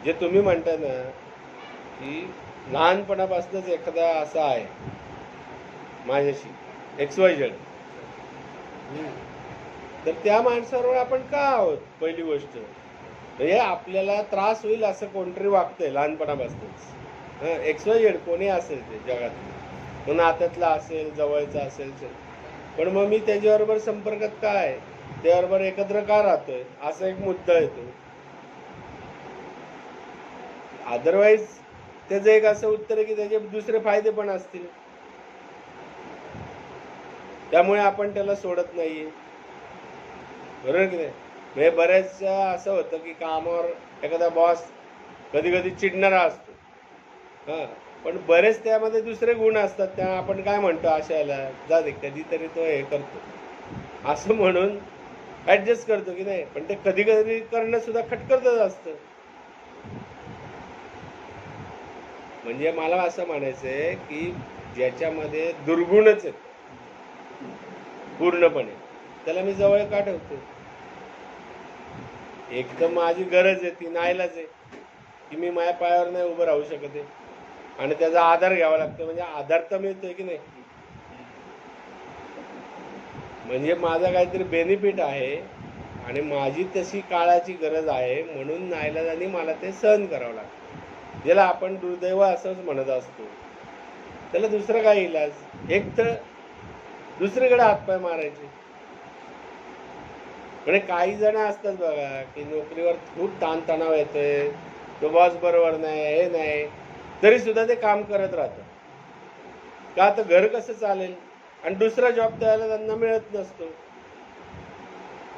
जे तुम्ही म्हणता ना की लहानपणापासूनच एखादा असा आहे माझ्याशी XYZ, तर त्या माणसाबरोबर आपण का आहोत? पहिली गोष्ट म्हणजे आपल्याला त्रास होईल असं कोणतरी वागतंय लहानपणापासूनच. XYZ कोणी असेल ते जगात, मग नात्यातला असेल, जवळचा असेल, पण मग मी त्याच्याबरोबर संपर्कात काय, त्याबरोबर एकत्र का राहतोय, असा एक मुद्दा येतो. अदरवाईज त्याचं एक असं उत्तर आहे की त्याचे दुसरे फायदे पण असतील, त्यामुळे आपण त्याला सोडत नाहीये. बरोबर की नाही? म्हणजे बऱ्याच असं होतं की कामावर एखादा बॉस कधी कधी चिडणारा असतो, हां, पण बरेच त्यामध्ये दुसरे गुण असतात. त्या आपण काय म्हणतो अशाला, जा दे कधीतरी तो हे करतो असं म्हणून ॲडजस्ट करतो की नाही, पण ते कधी कधी करणं सुद्धा खटकतच असतं. म्हणजे मला असं म्हणायचं आहे की ज्याच्यामध्ये दुर्गुणच आहेत पूर्णपणे, त्याला मी जवळ का ठेवतो? एक तर माझी गरज आहे, ती नाईलाज आहे की मी माझ्या पायावर नाही उभं राहू शकत आहे आणि त्याचा आधार घ्यावा लागतो. म्हणजे आधार तर मिळतोय की नाही, म्हणजे माझा काहीतरी बेनिफिट आहे आणि माझी तशी काळाची गरज आहे, म्हणून नाईलाजाने मला ते सहन करावं लागतं. ज्याला आपण दुर्दैव असंच म्हणत असतो. त्याला दुसरं काय इलाज? एक तर दुसरीकडे हातपाय मारायचे. म्हणजे काही जण असतात बघा की नोकरीवर खूप ताणतणाव येतोय, तो बॉस बरोबर नाही, हे नाही, तरी सुद्धा ते काम करत राहतात. का तर घर कसं चालेल, आणि दुसरा जॉब त्याला त्यांना मिळत नसतो,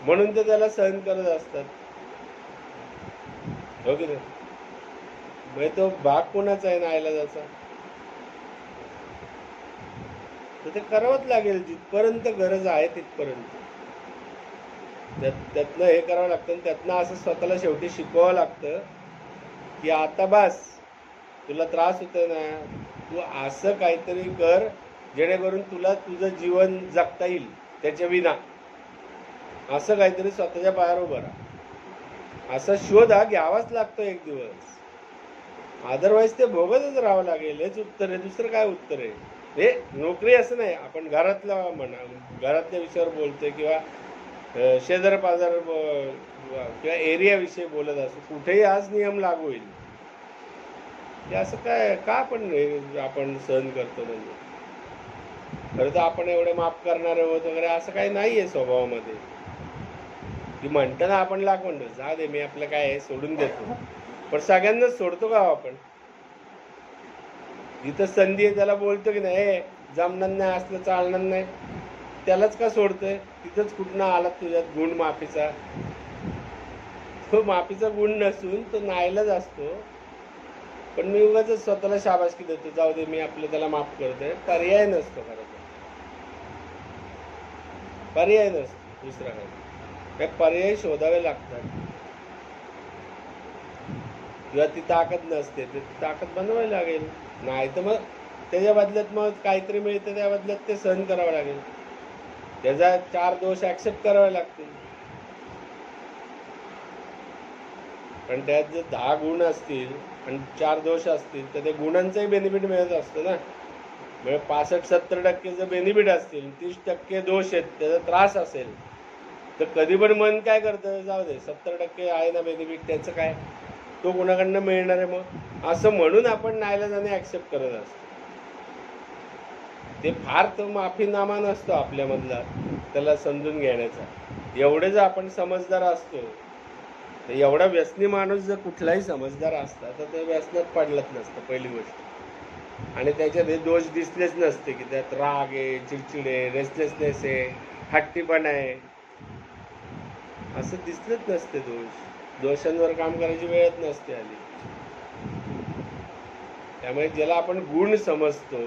म्हणून ते त्याला सहन करत असतात. हो की नाही? म्हणजे तो भाग कोणाचा आहे नाईलाजाचा? तर ते करावंच लागेल जिथपर्यंत गरज आहे तिथपर्यंत. त्यातनं हे करावं लागतं आणि त्यातनं असं स्वतःला शेवटी शिकवावं लागतं की आता बस, तुला त्रास होतोय ना, तू असं काहीतरी कर जेणेकरून तुला तुझं जीवन जगता येईल त्याच्या विना. असं काहीतरी स्वतःच्या पायावर उभं राहा, असा शोध हा घ्यावाच लागतो एक दिवस. अदरवाईज ते भोगतच राहावं लागेल. हेच उत्तर आहे, दुसरं काय उत्तर आहे? हे नोकरी असं नाही, आपण घरातला म्हणा, घरातल्या विषयावर बोलतोय किंवा शेजार पाजार किंवा एरियाविषयी बोलत असो, कुठेही आज नियम लागू होईल. हे असं काय का आपण सहन करतो? म्हणजे खरं तर आपण एवढे माफ करणारे होत वगैरे असं काही नाही आहे स्वभावामध्ये. की म्हणतं ना आपण लाख म्हणतो, जा दे मी आपलं काय आहे सोडून देतो, पण सगळ्यांनाच सोडतो का आपण? जिथं संधी आहे त्याला बोलतो की नाही, हे जमणार नाही, असलं चालणार नाही, त्यालाच का सोडतोय? तिथंच कुठनं आला तुझ्यात गुण माफीचा? तो माफीचा गुण नसून तो नाईलाज असतो, पण मी उगाच स्वतःला शाबासकी देतो, जाऊ दे मी आपलं त्याला माफ करतोय. पर्याय नसतो खरं तर, पर्याय नसतो दुसरा काही. पर्याय शोधावे लागतात किंवा ती ताकद नसते, ती ताकद बनवावी लागेल. नाही तर मग त्याच्या बदल्यात मग काहीतरी मिळतं, त्या बदल्यात ते सहन करावं लागेल. त्याचा 4 दोष ॲक्सेप्ट करावे लागतील. पण त्यात जर 10 गुण असतील आणि 4 दोष असतील तर ते गुणांचंही बेनिफिट मिळत असतं ना. म्हणजे 65-70% जर बेनिफिट असतील, 30% दोष आहेत, त्याचा त्रास असेल, तर कधी पण मन काय करतं, जाऊ दे 70% आहे ना बेनिफिट, त्याचं काय, तो कोणाकडनं मिळणार आहे मग, असं म्हणून आपण नाईलाजाने ॲक्सेप्ट करत असतो. ते फार तो माफीनामा नसतो आपल्यामधला त्याला समजून घेण्याचा. एवढे जर आपण समजदार असतो, तर एवढा व्यसनी माणूस जर कुठलाही समजदार असता तर ते व्यसनात पडलंच नसतं पहिली गोष्ट. आणि त्याच्यात हे दोष दिसलेच नसते की त्यात राग आहे, चिडचिड आहे, रेस्टलेसनेस आहे, हट्टीपणा आहे, असं दिसलेच नसते. दोषांवर काम करायची वेळच नसते आली. त्यामुळे ज्याला आपण गुण समजतो,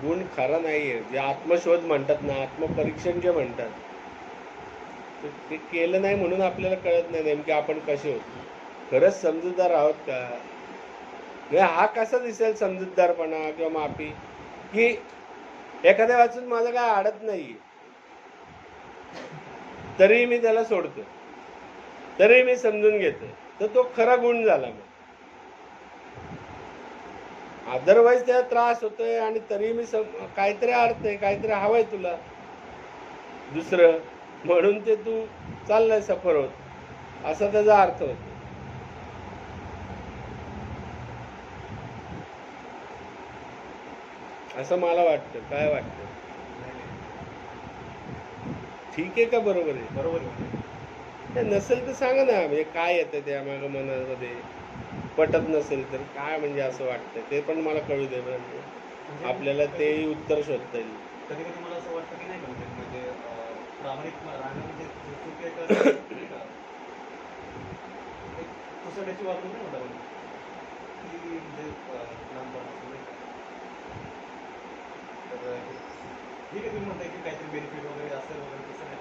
गुण खरा नाहीये. जे आत्मशोध म्हणतात ना, आत्मपरीक्षण जे म्हणतात, ते केलं नाही म्हणून आपल्याला कळत नाही नेमके आपण कसे होतो. खरंच समजूतदार आहोत का? हा कसा दिसेल समजूतदारपणा किंवा माफी? की एखाद्या वाचून माझं काय अडत नाही तरी मी त्याला सोडतो, तरी मी समजून घेतोय, तर तो खरा गुण झाला. मग अदरवाईज त्याला त्रास होतोय आणि तरी मी काहीतरी अर्थ आहे, काहीतरी हवंय तुला दुसरं, म्हणून ते तू चाललंय सफर होत, असा त्याचा अर्थ होतो. असं मला वाटतं. काय वाटतं? ठीक आहे का? बरोबर आहे? बरोबर आहे. नसेल तर सांगा ना, म्हणजे काय येतं त्या मागं मनामध्ये, पटत नसेल तर काय, म्हणजे असं वाटतं ते पण मला कळू दे. म्हणजे आपल्याला ते उत्तर शोधता येईल. कधी कधी मला असं वाटतं की नाही म्हणजे प्रामाणिक राहणं म्हणजे चूक एक पुसण्याची वागणूक नाही म्हणता की म्हणजे लहानपणापासून नाही का. तर ठीक आहे, तुम्ही म्हणताय की काहीतरी बेनिफिट वगैरे असेल वगैरे, तसं नाही,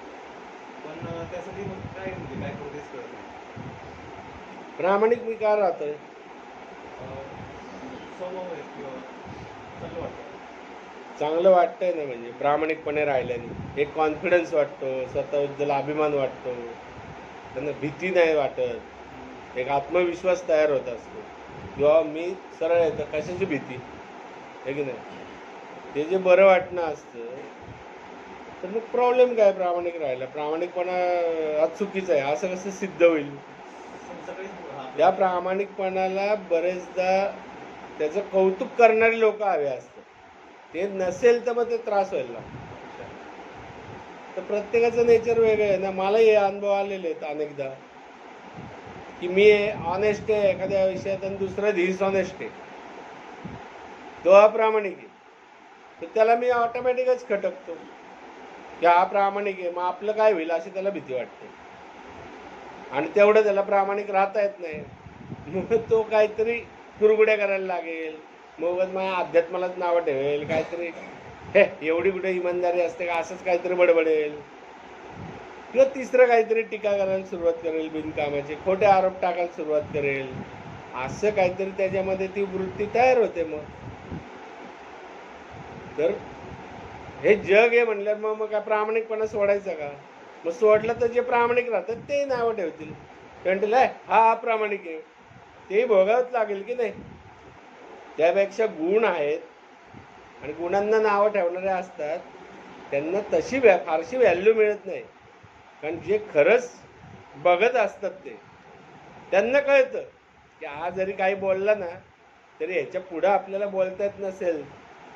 पण त्यासाठी मग काय म्हणजे काय करू तेच कळत नाही. प्रामाणिक मी का राहतोय? स्वभाव आहे किंवा चांगलं वाटतं. चांगलं वाटतंय ना, म्हणजे प्रामाणिकपणे राहिल्याने एक कॉन्फिडन्स वाटतो, स्वतःबद्दल अभिमान वाटतो, त्यांना भीती नाही वाटत, एक आत्मविश्वास तयार होत असतो. किंवा मी सरळ आहे तर कशाची भीती आहे की नाही, ते जे बरं वाटणं असतं. तर मग प्रॉब्लेम काय प्रामाणिक राहायला? प्रामाणिकपणा हा चुकीचा आहे असं कसं सिद्ध होईल? त्या प्रामाणिकपणाला बरेचदा त्याचं कौतुक करणारे लोक हवे असतात. ते नसेल तर मग ते त्रास व्हायला लागतो. तर प्रत्येकाचं नेचर वेगळं आहे ना. मला हे अनुभव आलेले आहेत अनेकदा की मी ऑनेस्ट आहे एखाद्या विषयात आणि दुसरं डिसऑनेस्ट आहे, तो अप्रामाणिक आहे, तर त्याला मी ऑटोमॅटिकच खटकतो की हा प्रामाणिक आहे, मग आपलं काय होईल अशी त्याला भीती वाटते. आणि तेवढं त्याला प्रामाणिक राहता येत नाही, मग तो काहीतरी कुरगुड्या करायला लागेल, मग माझ्या अध्यात्मालाच नावं ठेवेल काहीतरी, हे एवढी कुठे इमानदारी असते का, असंच काहीतरी बडबडेल, किंवा तिसरं काहीतरी टीका करायला सुरुवात करेल, बिनकामाचे खोटे आरोप टाकायला सुरुवात करेल, असं काहीतरी त्याच्यामध्ये ती वृत्ती तयार होते. मग तर हे जग आहे म्हणल्यावर मग काय प्रामाणिकपणा सोडायचा का? मग सोडलं तर जे प्रामाणिक राहतात ते नावं ठेवतील, म्हणतील हा अप्रामाणिक आहे, तेही भोगावंच लागेल की नाही. त्यापेक्षा गुण आहेत आणि गुणांना नावं ठेवणारे असतात, त्यांना तशी फारशी व्हॅल्यू मिळत नाही. कारण जे खरंच बघत असतात ते, त्यांना कळतं की हा जरी काही बोलला ना तरी ह्याच्या पुढं आपल्याला बोलता येत नसेल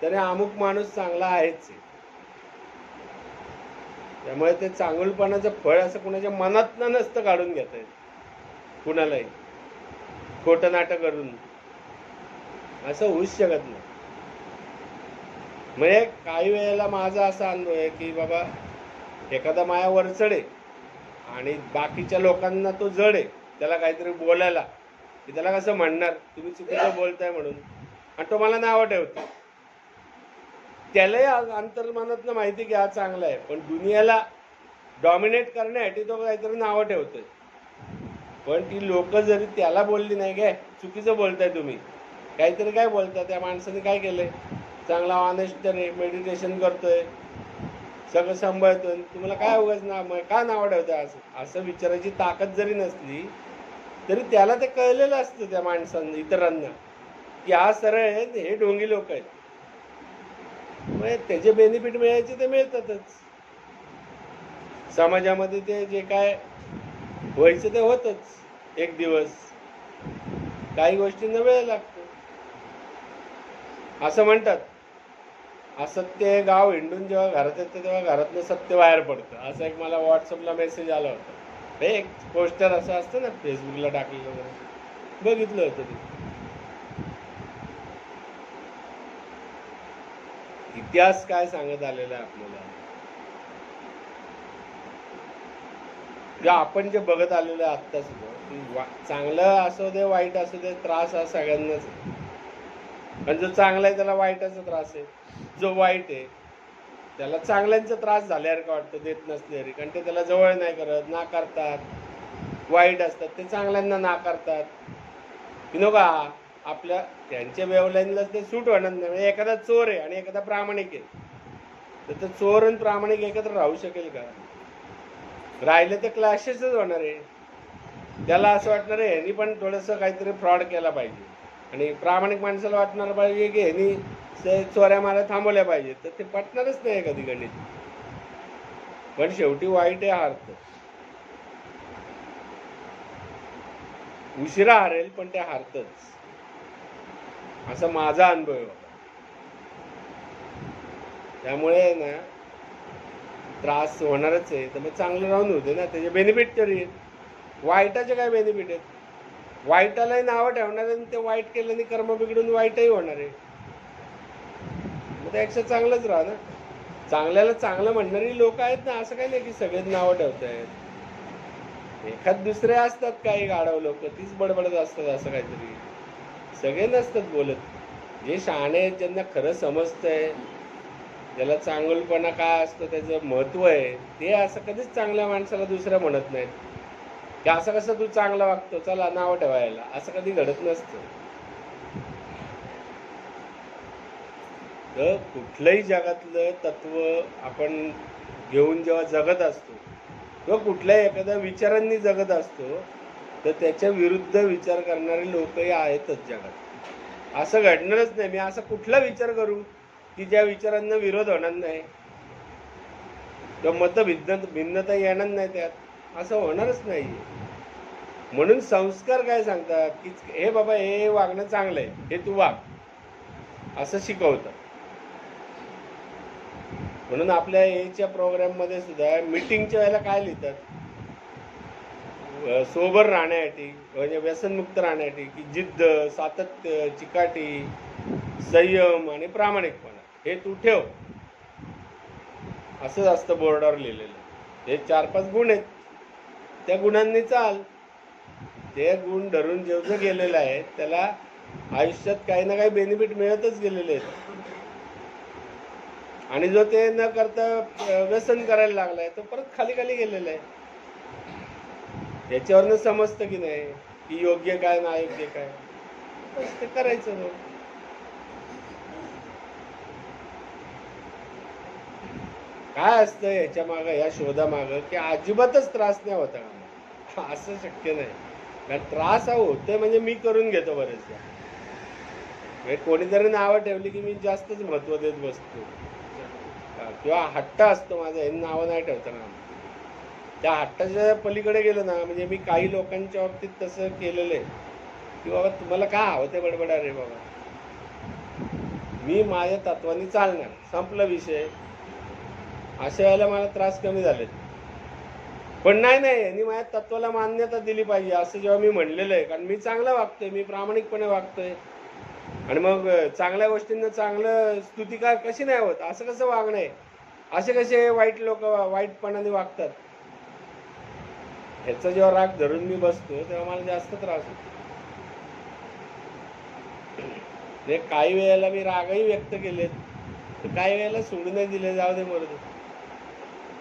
तरी अमुक माणूस चांगला आहेच. त्यामुळे ते चांगुलपणाचं फळ असं कुणाच्या मनातनं नसतं काढून घेता येत, कुणालाही खोटं नाटक करून असं होऊच शकत नाही. म्हणजे काही वेळेला माझा असा अनुभव आहे की बाबा एखादा माया वरचढ आहे आणि बाकीच्या लोकांना तो जड आहे, त्याला काहीतरी बोलायला, की त्याला कसं म्हणणार तुम्ही चुकीचं बोलताय म्हणून, आणि तो मला नावं ठेवतो. त्यालाही अंतर्मनातनं माहिती की हा चांगला आहे, पण दुनियाला डॉमिनेट करण्यासाठी तो काहीतरी नावं ठेवतोय. पण ती लोक जरी त्याला बोलली नाही काय चुकीचं बोलताय तुम्ही, काहीतरी काय बोलताय, त्या माणसाने काय केलंय, चांगला ऑनेस्ट रे, मेडिटेशन करतोय, सगळं सांभाळतोय, तुम्हाला काय उगाच का नावं ठेवताय असं असं विचारायची ताकद जरी नसली तरी त्याला ते कळलेलं असतं त्या माणसांना, इतरांना, की हा सरळ आहे, हे ढोंगी लोक आहेत. म्हणजे त्याचे बेनिफिट मिळायचे ते मिळतातच, समाजामध्ये ते जे काय व्हायचं ते होतच एक दिवस, काही गोष्टींना वेळ लागतो. असं म्हणतात असत्य गाव हिंडून जेव्हा घरात येतं तेव्हा घरातलं सत्य बाहेर पडतं, असं एक मला व्हॉट्सअपला मेसेज आला होता. एक पोस्टर असं असतं ना फेसबुकला टाकलेलं वगैरे, बघितलं होतं ते. इतिहास काय सांगत आलेला आहे आपल्याला, आपण जे बघत आलेलं आहे आत्ता सुद्धा, चांगलं असू दे वाईट असू दे, त्रास हा सगळ्यांनाच आहे. पण जो चांगला आहे त्याला वाईटाचा त्रास आहे, जो वाईट आहे त्याला चांगल्यांचा त्रास झाल्यासारखं वाटतं देत नसल्यावर, कारण ते त्याला जवळ नाही करत, नाकारतात. वाईट असतात ते चांगल्यांना नाकारतात, का आपल्या त्यांच्या वेवलाईनलाच ते सूट होणार नाही. म्हणजे एखादा चोर आहे आणि एखादा प्रामाणिक आहे, तर चोर आणि प्रामाणिक एकत्र राहू शकेल का? राहिले तर क्लॅशेसच होणार आहे. त्याला असं वाटणार आहे ह्यांनी पण थोडंसं काहीतरी फ्रॉड केला पाहिजे, आणि प्रामाणिक माणसाला वाटणार पाहिजे की ह्यांनी चोऱ्या माऱ्या थांबवल्या पाहिजे. तर ते पटणारच नाही कधी गणित. पण शेवटी वाईट आहे हारतं. उशिरा हारेल पण ते हारतच, असा माझा अनुभव आहे. त्यामुळे ना त्रास होणारच आहे, तर मग चांगलं राहून होते ना, त्याचे बेनिफिट तरी आहेत. वाईटाचे काय बेनिफिट आहेत? वाईटालाही नावं ठेवणार आणि ते वाईट केल्याने कर्म बिघडून वाईटही होणार आहे. मग त्यापेक्षा चांगलंच राहा ना. चांगल्याला चांगलं म्हणणारी लोक आहेत ना, असं काही नाही की सगळेच नावं ठेवत आहेत. एखाद दुसरे असतात काही गाढव लोक, तीच बडबडत असतात असं काहीतरी. सगळे नसतात बोलत. जे शहाणे आहेत, ज्यांना खरं समजतंय, ज्याला चांगलपणा काय असतं त्याचं महत्व आहे, ते असं कधीच चांगल्या माणसाला दुसऱ्या म्हणत नाहीत की असं कसं तू चांगला वागतो, चला नाव ठेवायला. असं कधी घडत नसतं. तर कुठलंही जगातलं तत्व आपण घेऊन जेव्हा जगत असतो किंवा कुठल्याही एखाद्या विचारांनी जगत असतो, तर त्याच्या विरुद्ध विचार करणारे लोकही आहेतच जगात. असं घडणारच नाही. मी असा कुठला विचार करू की ज्या विचारांना विरोध होणार नाही किंवा भिन्नता येणार नाही, त्यात असं होणारच नाही. म्हणून संस्कार काय सांगतात की हे बाबा हे वागणं चांगलं आहे, हे तू वाग, असं शिकवतात. म्हणून आपल्या एच्या प्रोग्राममध्ये सुद्धा मीटिंगच्या वेळेला काय लिहितात, सोबर राहण्यासाठी म्हणजे व्यसनमुक्त राहण्यासाठी की जिद्द, सातत्य, चिकाटी, संयम आणि प्रामाणिकपणा हे तू ठेव, असंच असतं बोर्डावर लिहिलेलं. हे 4-5 गुण आहेत, त्या गुणांनी चाल. ते गुण धरून जेवढं गेलेलं आहे त्याला आयुष्यात काही ना काही बेनिफिट मिळतच गेलेले आहेत. आणि जो ते न करता व्यसन करायला लागलाय तो परत खाली खाली गेलेला आहे. याच्यावरनं समजतं की नाही की योग्य काय ना अयोग्य काय, बस ते करायचं. काय असतं याच्या मागं, या शोधा मागं, की अजिबातच त्रास नाही होता का, असं शक्य नाही. कारण त्रास हा होतोय म्हणजे मी करून घेतो बरेचदा. म्हणजे कोणीतरी नावं ठेवली की मी जास्तच महत्व देत बसतो, किंवा हट्ट असतो माझा, हे नावं नाही ठेवताना. त्या हट्टाच्या पलीकडे गेलं ना, म्हणजे मी काही लोकांच्या बाबतीत तसं केलेलं आहे की बाबा तुम्हाला काय हवं ते बडबडा रे बाबा, मी माझ्या तत्वानी चालणार, संपला विषय. अशा वेळेला मला त्रास कमी झाले. पण नाही यांनी माझ्या तत्वाला मान्यता दिली पाहिजे असं जेव्हा मी म्हणलेलं आहे, कारण मी चांगलं वागतोय, मी प्रामाणिकपणे वागतोय, आणि मग चांगल्या गोष्टींना चांगलं स्तुतिकार कशी नाही होत, असं कसं वागणं आहे, असे कसे वाईट लोक वाईटपणाने वागतात, ह्याचा जेव्हा राग धरून मी बसतो तेव्हा मला जास्त त्रास होतो. काही वेळेला मी रागही व्यक्त केलेत, तर काही वेळेला सोडून नाही दिले, जाऊ दे मरू दे.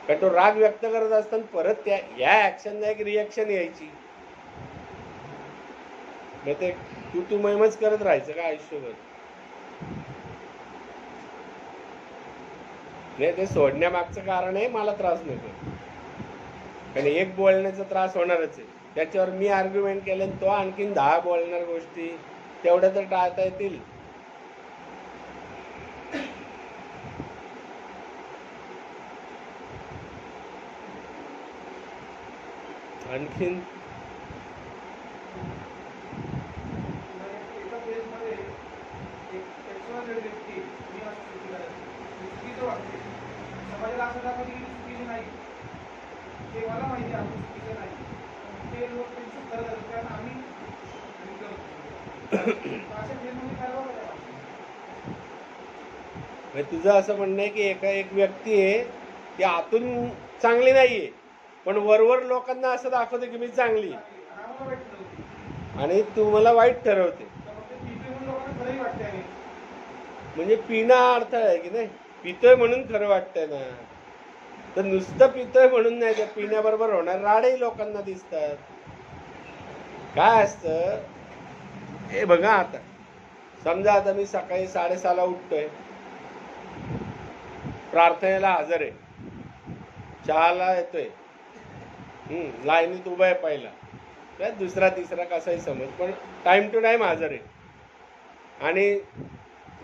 कारण तो राग व्यक्त करत असताना परत त्या या ऍक्शनला एक रिॲक्शन यायची, मग ते तू मैमच करत राहायचं का आयुष्यभर? नाही, ते सोडण्यामागचं कारण आहे मला त्रास नको. कारण एक बोलण्याचा त्रास होणारच आहे, त्याच्यावर मी आर्ग्युमेंट केलं तो आणखीन 10 बोलणार गोष्टी तेवढ्या तर टाळता येतील. आणखीन समाजाला असं दाखवते की चुकीचे नाही, ते मला माहिती आहे आपण चुकीचं नाही, ते लोक त्यांचं करत असतात, कारण आम्ही अशा फेजमध्ये काय बघा. तुझं असं म्हणणं आहे की एक व्यक्ती आहे ती आतून चांगली नाहीये, पण वरवर लोकांना असं दाखवते की मी चांगली, आणि तू मला वाईट ठरवते. म्हणजे पिणं अर्थ आहे की नाही, पितोय म्हणून खरं वाटतंय ना, तर नुसतं पितोय म्हणून नाही, त्या पिण्याबरोबर होणार राडही लोकांना दिसतात. काय असतं हे बघा, आता समजा आता मी सकाळी 6:30ला उठतोय, प्रार्थनेला हजर आहे, चहाला येतोय, लाईनीत उभा आहे पहिला, काय दुसरा तिसरा कसाही समज, पण टाइम टू टाइम हजर आहे. आणि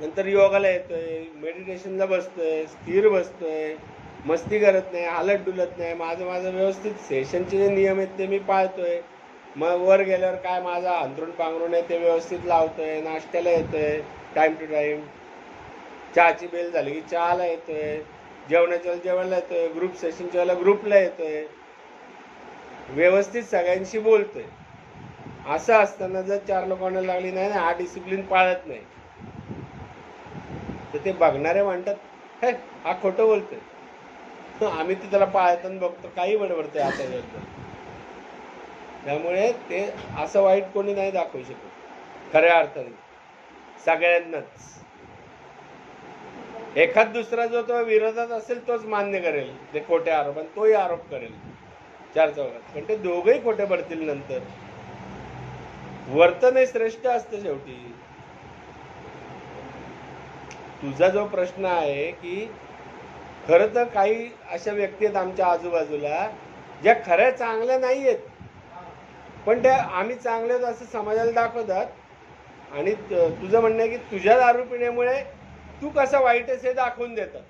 नंतर योगाला येतोय, मेडिटेशनला बसतोय, स्थिर बसतोय, मस्ती करत नाही, हालत डुलत नाही, माझं माझं व्यवस्थित सेशनचे जे नियम आहेत ते मी पाळतोय. मग वर गेल्यावर काय माझा अंथरूण पांघरूण आहे ते व्यवस्थित लावतोय, नाश्त्याला येतोय टाइम टू टाइम, चहाची बेल झाली की चहाला येतोय, जेवणाच्या वेळेला जेवणाला येतोय, ग्रुप सेशनच्या वेळेला ग्रुपला येतोय, व्यवस्थित सगळ्यांशी बोलतोय. असं असताना जर चार लोकांना लागली नाही ना, हा डिसिप्लिन पाळत नाही, तर ते बघणारे म्हणतात हे हा खोटं बोलतोय. आम्ही तर त्याला पाळताना बघतो, काही बडबडतोय आता बद्दल. त्यामुळे ते असं वाईट कोणी नाही दाखवू शकत खऱ्या अर्थाने सगळ्यांनाच. एखाद दुसरा जो तो विरोधात असेल तोच मान्य करेल ते खोटे आरोप, आणि तोही आरोप करेल चार चौघात, पण ते दोघंही खोटे पडतील नंतर. वर्तन हे श्रेष्ठ असतं शेवटी. तुझा जो प्रश्न आहे की खरं तर काही अशा व्यक्ती आहेत आमच्या आजूबाजूला ज्या खऱ्या चांगल्या नाही आहेत, पण त्या आम्ही चांगले आहोत असं समाजाला दाखवतात. आणि तुझं म्हणणं आहे की तुझ्या दारू पिण्यामुळे तू कसं वाईट आहेस हे दाखवून देतात,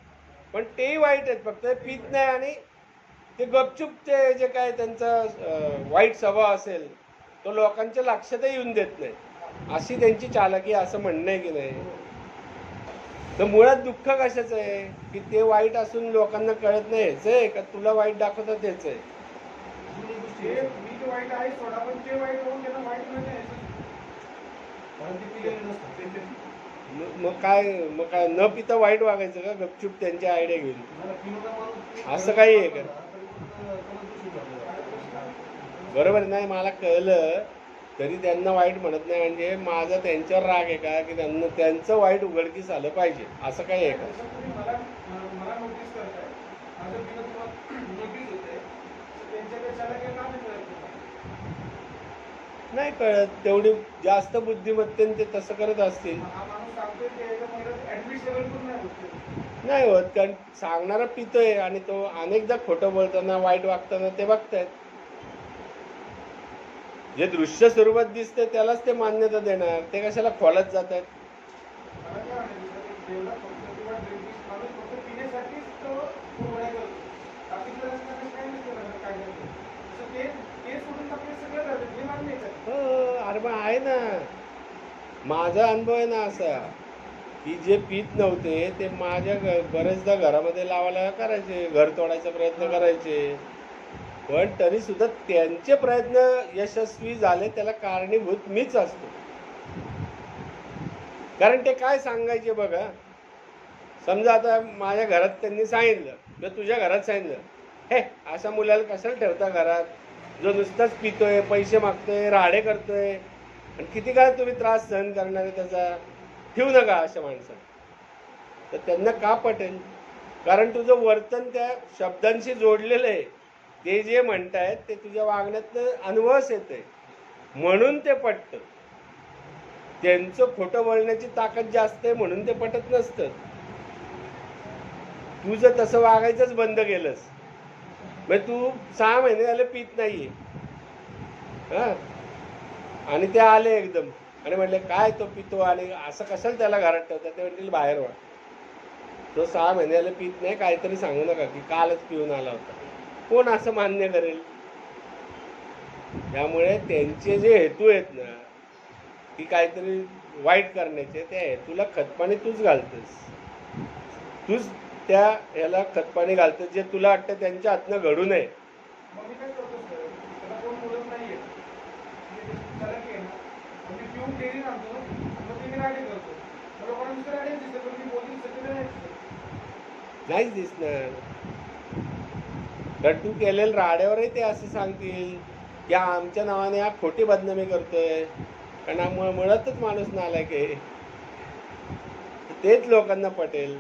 पण तेही वाईट आहेत, फक्त पित नाही आणि ते गपचूप ते जे काय त्यांचा वाईट स्वभाव असेल तो लोकांच्या लक्षातही येऊन देत नाही, अशी त्यांची चालाकी, असं म्हणणं आहे की नाही. तर मुळात दुःख कशाचं आहे की ते वाईट असून लोकांना कळत नाही हेच आहे का तुला वाईट दाखवतात हेच आहे. मी जे वाईट आहे सोडा, पण ते वाईट होऊन त्यांना वाईट म्हणजे मग काय न पिता वाईट वागायचं का गपचूप त्यांची आयडिया घेऊन? असं काही आहे का? बरोबर नाही, मला कळलं तरी त्यांना वाईट म्हणत नाही, म्हणजे माझा त्यांच्यावर राग आहे का की त्यांना त्यांचं वाईट उघडकीस आलं पाहिजे, असं काही आहे का? मला नोटीस करताय, माझं बिना तुम्हाला नोटीस होते, त्यांच्याकडे नाही कळत, तेवढी जास्त बुद्धिमत्तेने ते तसं करत असतील. नाही होत, कारण सांगणारा पितोय आणि तो अनेकदा खोटं बोलताना वाईट वागताना ते बघतायत. जे दृश्य स्वरूपात दिसते त्यालाच ते मान्यता देणार, ते कशाला खोलत जात आहेत. हो, अरे मग आहे ना, माझा अनुभव आहे ना असा की जे पीत नव्हते ते माझ्या बरेचदा घरामध्ये लावायला करायचे, घर तोडायचा प्रयत्न करायचे, पण तरी सुद्धा त्यांचे प्रयत्न यशस्वी झाले त्याला कारणीभूत मीच असतो. कारण ते काय सांगायचे बघा, समजा आता माझ्या घरात त्यांनी सांगितलं, मी तुझ्या घरात सांगितलं हे अशा मुलाला कशाला ठेवता घरात, जो नुसताच पितोय, पैसे मागतोय, राडे करतोय, आणि किती काय तुम्ही त्रास सहन करणार आहे त्याचा, ठेवू नका अशा माणसाला. तर त्यांना का पटेल? कारण तुझं वर्तन त्या शब्दांशी जोडलेलं आहे, ते जे म्हणतायत ते तुझ्या वागण्यातनं अनुभवच येते म्हणून ते पटतं. त्यांचं खोटं बोलण्याची ताकद जास्त आहे म्हणून ते पटत नसतं. तू जर तसं वागायचंच बंद केलंस, मग तू 6 महिने झाले पित नाहीये हा, आणि ते आले एकदम आणि म्हटले काय तो पितो आणि असं कशाला त्याला घरात ठेवतात, ते म्हणतील बाहेर वा, तो 6 महिने झाले पित नाही, काहीतरी सांगू नका की कालच पिऊन आला होता. कोण असं मान्य करेल? त्यामुळे त्यांचे जे हेतू आहेत ना की काहीतरी वाईट करण्याचे, त्या हेतूला खतपाणी तूच घालतोस, तूच त्या याला खतपाणी घालतोस जे तुला वाटतं त्यांच्या हातनं घडू नये. नाहीच दिसणार, तर तू केलेल्या राड्यावरही ते असं सांगतील की आमच्या नावाने हा खोटी बदनामी करतोय, कारण हा मुळातच माणूस नालायक आहे. तेच लोकांना पटेल.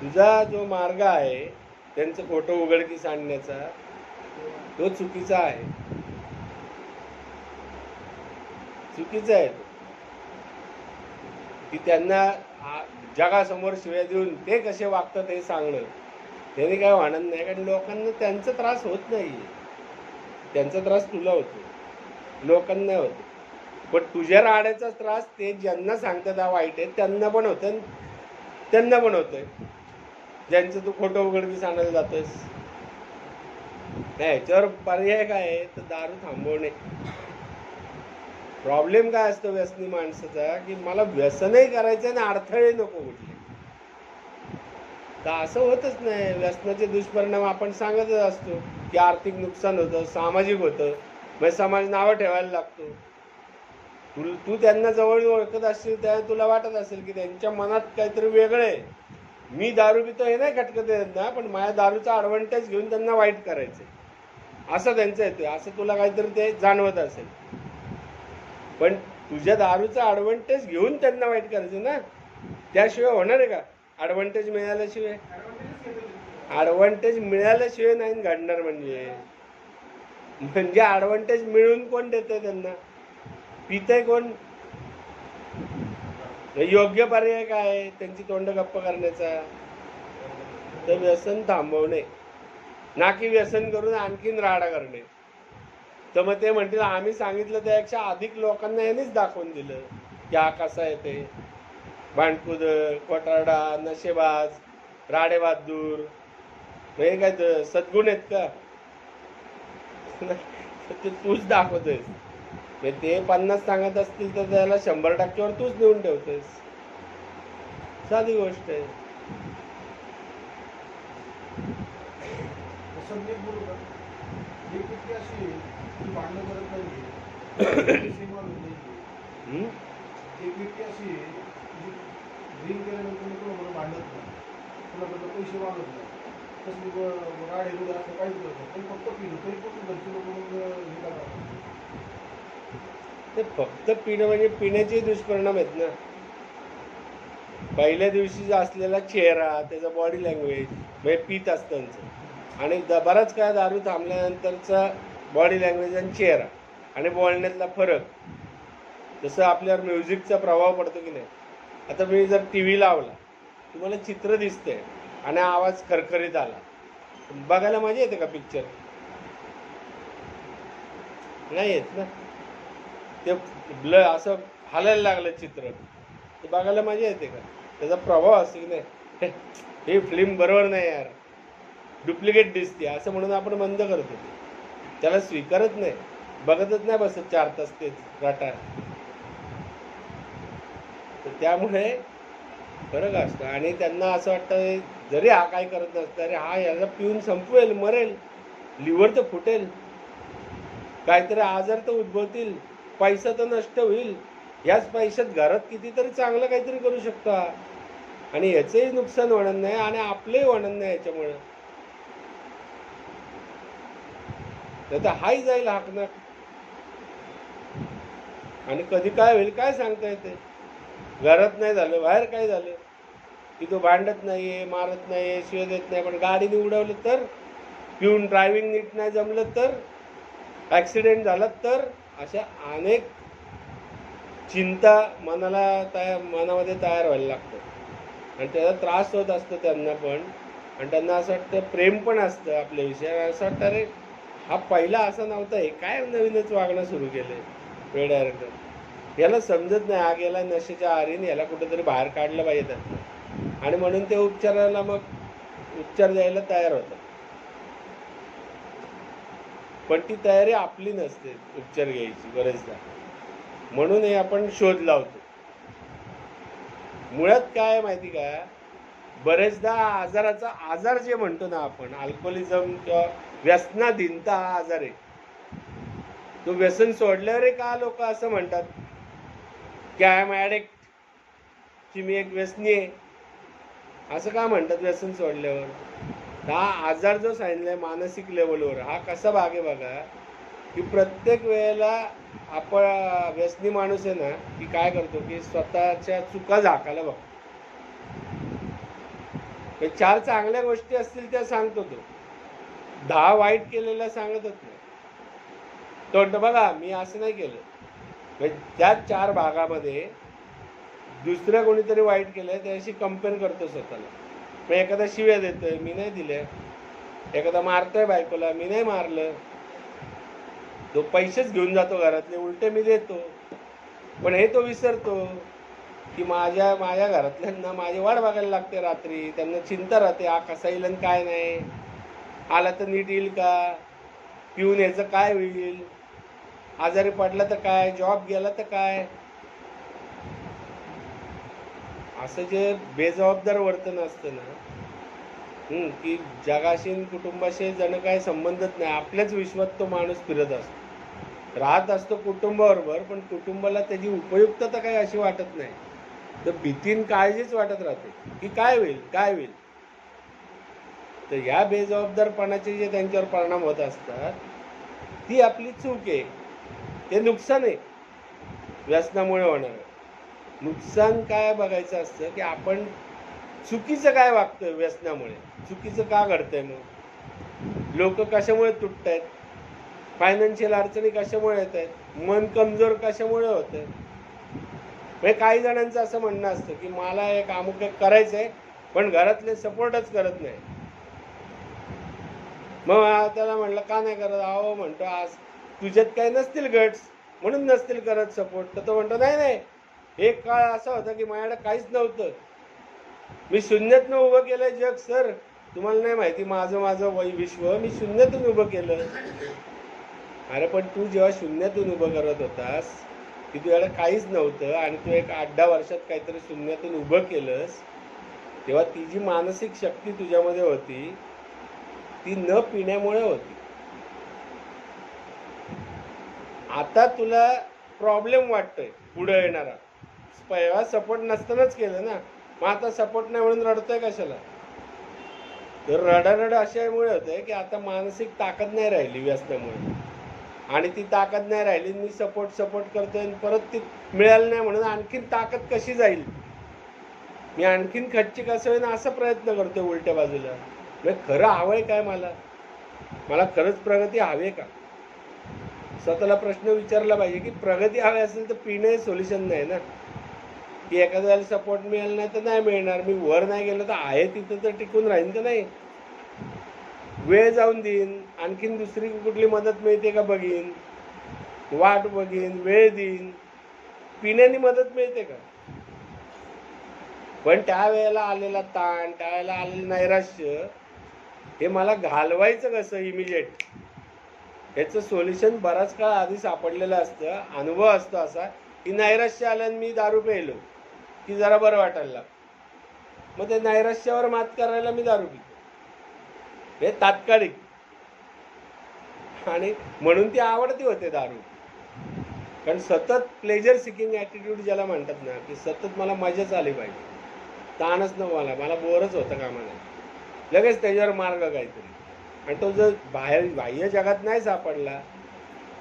तुझा जो मार्ग आहे त्यांचं खोटं उघडकीस आणण्याचा, तो चुकीचा आहे, चुकीचा आहे तो. की त्यांना जगासमोर शिव्या देऊन ते कसे वागतात हे सांगणं, त्याने काय होणार नाही, कारण लोकांना त्यांचा त्रास होत नाही. त्यांचा त्रास तुला होतो, लोकांना नाही होतो. पण तुझ्या राड्याचा त्रास ते ज्यांना सांगतात हा वाईट आहे त्यांना पण होतं, त्यांना पण होतंय, ज्यांचं तू खोटं उघडकीस आणायला जातोस. नाही, याच्यावर पर्याय काय आहे तर दारू थांबवणे. प्रॉब्लेम काय असतो व्यसनी माणसाचा, की मला व्यसनही करायचं आणि अडथळे नको कुठले. तर असं होतच नाही. व्यसनाचे दुष्परिणाम आपण सांगतच असतो, की आर्थिक नुकसान होतं, सामाजिक होतं, म्हणजे समाज नावं ठेवायला लागतो. तू त्यांना जवळ ओळखत असशील त्या तुला वाटत असेल की त्यांच्या मनात काहीतरी वेगळं आहे. मी दारू पितो हे नाही खटकत त्यांना, पण माझ्या दारूचा ॲडव्हान्टेज घेऊन त्यांना वाईट करायचं असं त्यांचं येतं. असं तुला काहीतरी ते जाणवत असेल. पण तुझ्या दारूचा ॲडव्हान्टेज घेऊन त्यांना वाईट करायचं ना, त्याशिवाय होणार आहे का? ॲडव्हान्टेज मिळाल्याशिवाय, ॲडव्हान्टेज मिळाल्याशिवाय नाही घडणार. म्हणजे ॲडव्हान्टेज मिळून कोण देतंय त्यांना? पितंय कोण? योग्य पर्याय काय आहे त्यांची तोंड गप्प करण्याचा? तर व्यसन थांबवणे, ना की व्यसन करून आणखीन राडा करणे. तर मग ते म्हणतील आम्ही सांगितलं त्यापेक्षा अधिक लोकांना यांनीच दाखवून दिलं की हा कसा आहे ते भांडकुद, कोटारडा, नशेबाज, राडेबहादूर, हे काय सद्गुण आहेत का? ते तूच दाखवतोयस. ते 50 सांगत असतील तर त्याला 100% तूच नेऊन ठेवतोयस. साधी गोष्ट आहे. संदीप बोलू का? एक व्यक्ती अशी आहे की भांडण करत नाही, सीमा नाही. हम्म? एक व्यक्ती अशी आहे की ड्रिंक केल्यानंतर कोणाबरोबर भांडत नाही, कोणाबरोबर पैसे मागत नाही, कसली राड वगैरे असं काहीच करत नाही, पण फक्त पिलो तरी पण घरचे लोक मग हे करतात. ते फक्त पिणं म्हणजे पिण्याचे दुष्परिणाम आहेत ना. पहिल्या दिवशीचा असलेला चेहरा, त्याचा बॉडी लँग्वेज म्हणजे पित असतानाचं, आणि बराच काळ दारू थांबल्यानंतरचा बॉडी लँग्वेज आणि चेहरा आणि बोलण्यातला फरक. जसं आपल्यावर म्युझिकचा प्रभाव पडतो की नाही. आता मी जर टी व्ही लावला, तुम्हाला चित्र दिसते आणि आवाज खरखरीत आला, बघायला मजा येते का पिक्चर? नाही येत ना. ते असं हालायला लागलं चित्र, ते बघायला मजा येते का? त्याचा प्रभाव असतो की नाही, हे फिल्म बरोबर नाही यार, डुप्लिकेट दिसते असं म्हणून आपण बंद करतो. त्याला स्वीकारत नाही, बघतच नाही बसत 4 तास तेच राटा. तर त्यामुळे फरक असतो. आणि त्यांना असं वाटतं जरी हा काय करत नसतं, अरे हा याला पिऊन संपवेल, मरेल, लिव्हर तर फुटेल, काहीतरी आजार तर उद्भवतील, पैसा तर नष्ट होईल, याच पैशात घरात कितीतरी चांगलं काहीतरी करू शकतो आणि याचंही नुकसान होणार नाही आणि आपलंही होणार नाही याच्यामुळे. तर हाही जाईल हाकणार. आणि कधी काय होईल काय सांगता येते. घरात नाही झालं, बाहेर काय झालं की तो भांडत नाहीये, मारत नाहीये, शिवाय देत नाही, पण गाडीने उडवलं तर, पिऊन ड्रायव्हिंग नीट नाही जमलं तर, ॲक्सिडेंट झाला तर, अशा अनेक चिंता मनामध्ये तयार व्हायला लागतं आणि त्याचा त्रास होत असतो त्यांना पण. आणि त्यांना असं वाटतं, प्रेम पण असतं आपल्या विषयावर, असं वाटतं अरे हा पहिला असा नव्हता, हे काय नवीनच वागणं सुरू केलंय वेड्यासारखं. याला समजत नाही, हा गेला नशेच्या आहारीने, याला कुठेतरी बाहेर काढलं पाहिजे त्यातनं. आणि म्हणून ते उपचाराला मग उपचार द्यायला तयार होतात. पण ती तयारी आपली नसते उपचार घ्यायची बरेचदा. म्हणून हे आपण शोध लावतो. मुळात काय माहिती का, बरेचदा आजार जे म्हणतो ना आपण, अल्कोहोलिझम किंवा व्यसनाधीनता हा आजार आहे. तो व्यसन सोडल्यावर का लोक असं म्हणतात की आय एम ॲडिक्ट, की मी एक व्यसनी आहे, असं का म्हणतात व्यसन सोडल्यावर? हा आजार जो सांगितलाय मानसिक लेवलवर, हा कसा भाग आहे बघा, की प्रत्येक वेळेला आपण व्यसनी माणूस आहे ना की काय करतो की स्वतःच्या चुका झाकायला बघतो. 4 चांगल्या गोष्टी असतील त्या सांगतो तो, 10 वाईट केलेल्या सांगतच नाही. तो म्हणतो बघा मी असं नाही केलं. त्या 4 भागामध्ये दुसऱ्या कोणीतरी वाईट केलंय त्याशी कम्पेअर करतो स्वतःला. मग एखादा शिव्या देतोय, मी नाही दिल्या. एखादा मारतोय बायकोला, मी नाही मारलं. तो पैसेच घेऊन जातो घरातले, उलटे मी देतो. पण हे तो विसरतो की माझ्या घरातल्यांना माझी वाट बघायला लागते रात्री. त्यांना चिंता राहते, हा कसा येईल आणि काय नाही, आला तर नीट येईल का, पिऊन याचं काय होईल, आजारी पडला तर काय, जॉब गेला तर काय. असं जे बेजबाबदार वर्तन असतं ना, की जगाशी आणि कुटुंबाशी जण काही संबंधच नाही, आपल्याच विश्वात तो माणूस फिरत असतो, राहत असतो कुटुंबाबरोबर, पण कुटुंबाला त्याची उपयुक्तता काही अशी वाटत नाही. तर भीतीन काळजीच वाटत राहते की काय होईल काय होईल. तर ह्या बेजबाबदारपणाचे जे त्यांच्यावर परिणाम होत असतात, ती आपली चूक आहे, ते नुकसान आहे. व्यसनामुळे होणार नुकसान काय बघायचं असतं की आपण चुकीचं काय वागतोय, व्यसनामुळे चुकीचं का घडतंय, मग लोक कशामुळे तुटत आहेत, फायनान्शियल अडचणी कशामुळे येत आहेत, मन कमजोर कशामुळे होत आहे. म्हणजे काही जणांचं असं म्हणणं असतं की मला एक अमुक एक करायचं आहे, पण घरातले सपोर्टच करत नाही. मग त्याला म्हणलं का नाही करत, अहो म्हणतो आज तुझ्यात काही नसतील गट्स म्हणून नसतील करत सपोर्ट. तर तो म्हणतो नाही नाही, एक काळ असा होता की माझ्याकडे काहीच नव्हतं, मी शून्यातनं उभं केलंय जग सर. तुम्हाला नाही माहिती, माझं विश्व मी शून्यातून उभं केलं. अरे पण तू जेव्हा शून्यातून उभं करत होतास की तुझ्याकडे काहीच नव्हतं आणि तू एक 8-10 वर्षात काहीतरी शून्यातून उभं केलंस, तेव्हा ती जी मानसिक शक्ती तुझ्यामध्ये होती ती न पिण्यामुळे होती. आता तुला प्रॉब्लेम वाटतोय पुढे येणारा, पहिला सपोर्ट नसतानाच केलं ना, मग आता सपोर्ट नाही म्हणून रडतोय कशाला. तर रडारड अशामुळे होतंय की आता मानसिक ताकद नाही राहिली व्यसनामुळे, आणि ती ताकद नाही राहिली, मी सपोर्ट करतोय आणि परत ती मिळाली नाही म्हणून आणखीन ताकद कशी जाईल, मी आणखीन खच्ची कसं होईन असा प्रयत्न करतोय उलट्या बाजूला. म्हणजे खरं हवंय काय, मला खरंच प्रगती हवी का. स्वतःला प्रश्न विचारला पाहिजे की प्रगती हवी असेल तर पिणे सोल्युशन नाही ना, की एखाद्या वेळेला सपोर्ट मिळाला नाही तर नाही मिळणार, मी वर नाही गेलो तर आहे तिथं तर टिकून राहीन तर नाही, वेळ जाऊन देईन, आणखीन दुसरी कुठली मदत मिळते का बघीन, वाट बघीन, वेळ देईन. पिण्याने मदत मिळते का. पण त्यावेळेला आलेला ताण, त्यावेळेला आलेलं नैराश्य, हे मला घालवायचं कसं इमिजिएट, ह्याचं सोल्युशन बराच काळ आधी सापडलेलं असतं. अनुभव असतो असा की नैराश्य आल्यानं मी दारू प्यायलो की जरा बरं वाटायला लागतं, मग ते नैराश्यावर मात करायला मी दारू पितो. हे तात्कालिक, आणि म्हणून ती आवडती होते दारू. कारण सतत प्लेजर सिकिंग ॲटिट्यूड ज्याला म्हणतात ना, की सतत मला मजाच आली पाहिजे, ताणच नको मला बोरच होतं कामाला, लगेच त्याच्यावर मार्ग काहीतरी. आणि तो जर बाह्य जगात नाही सापडला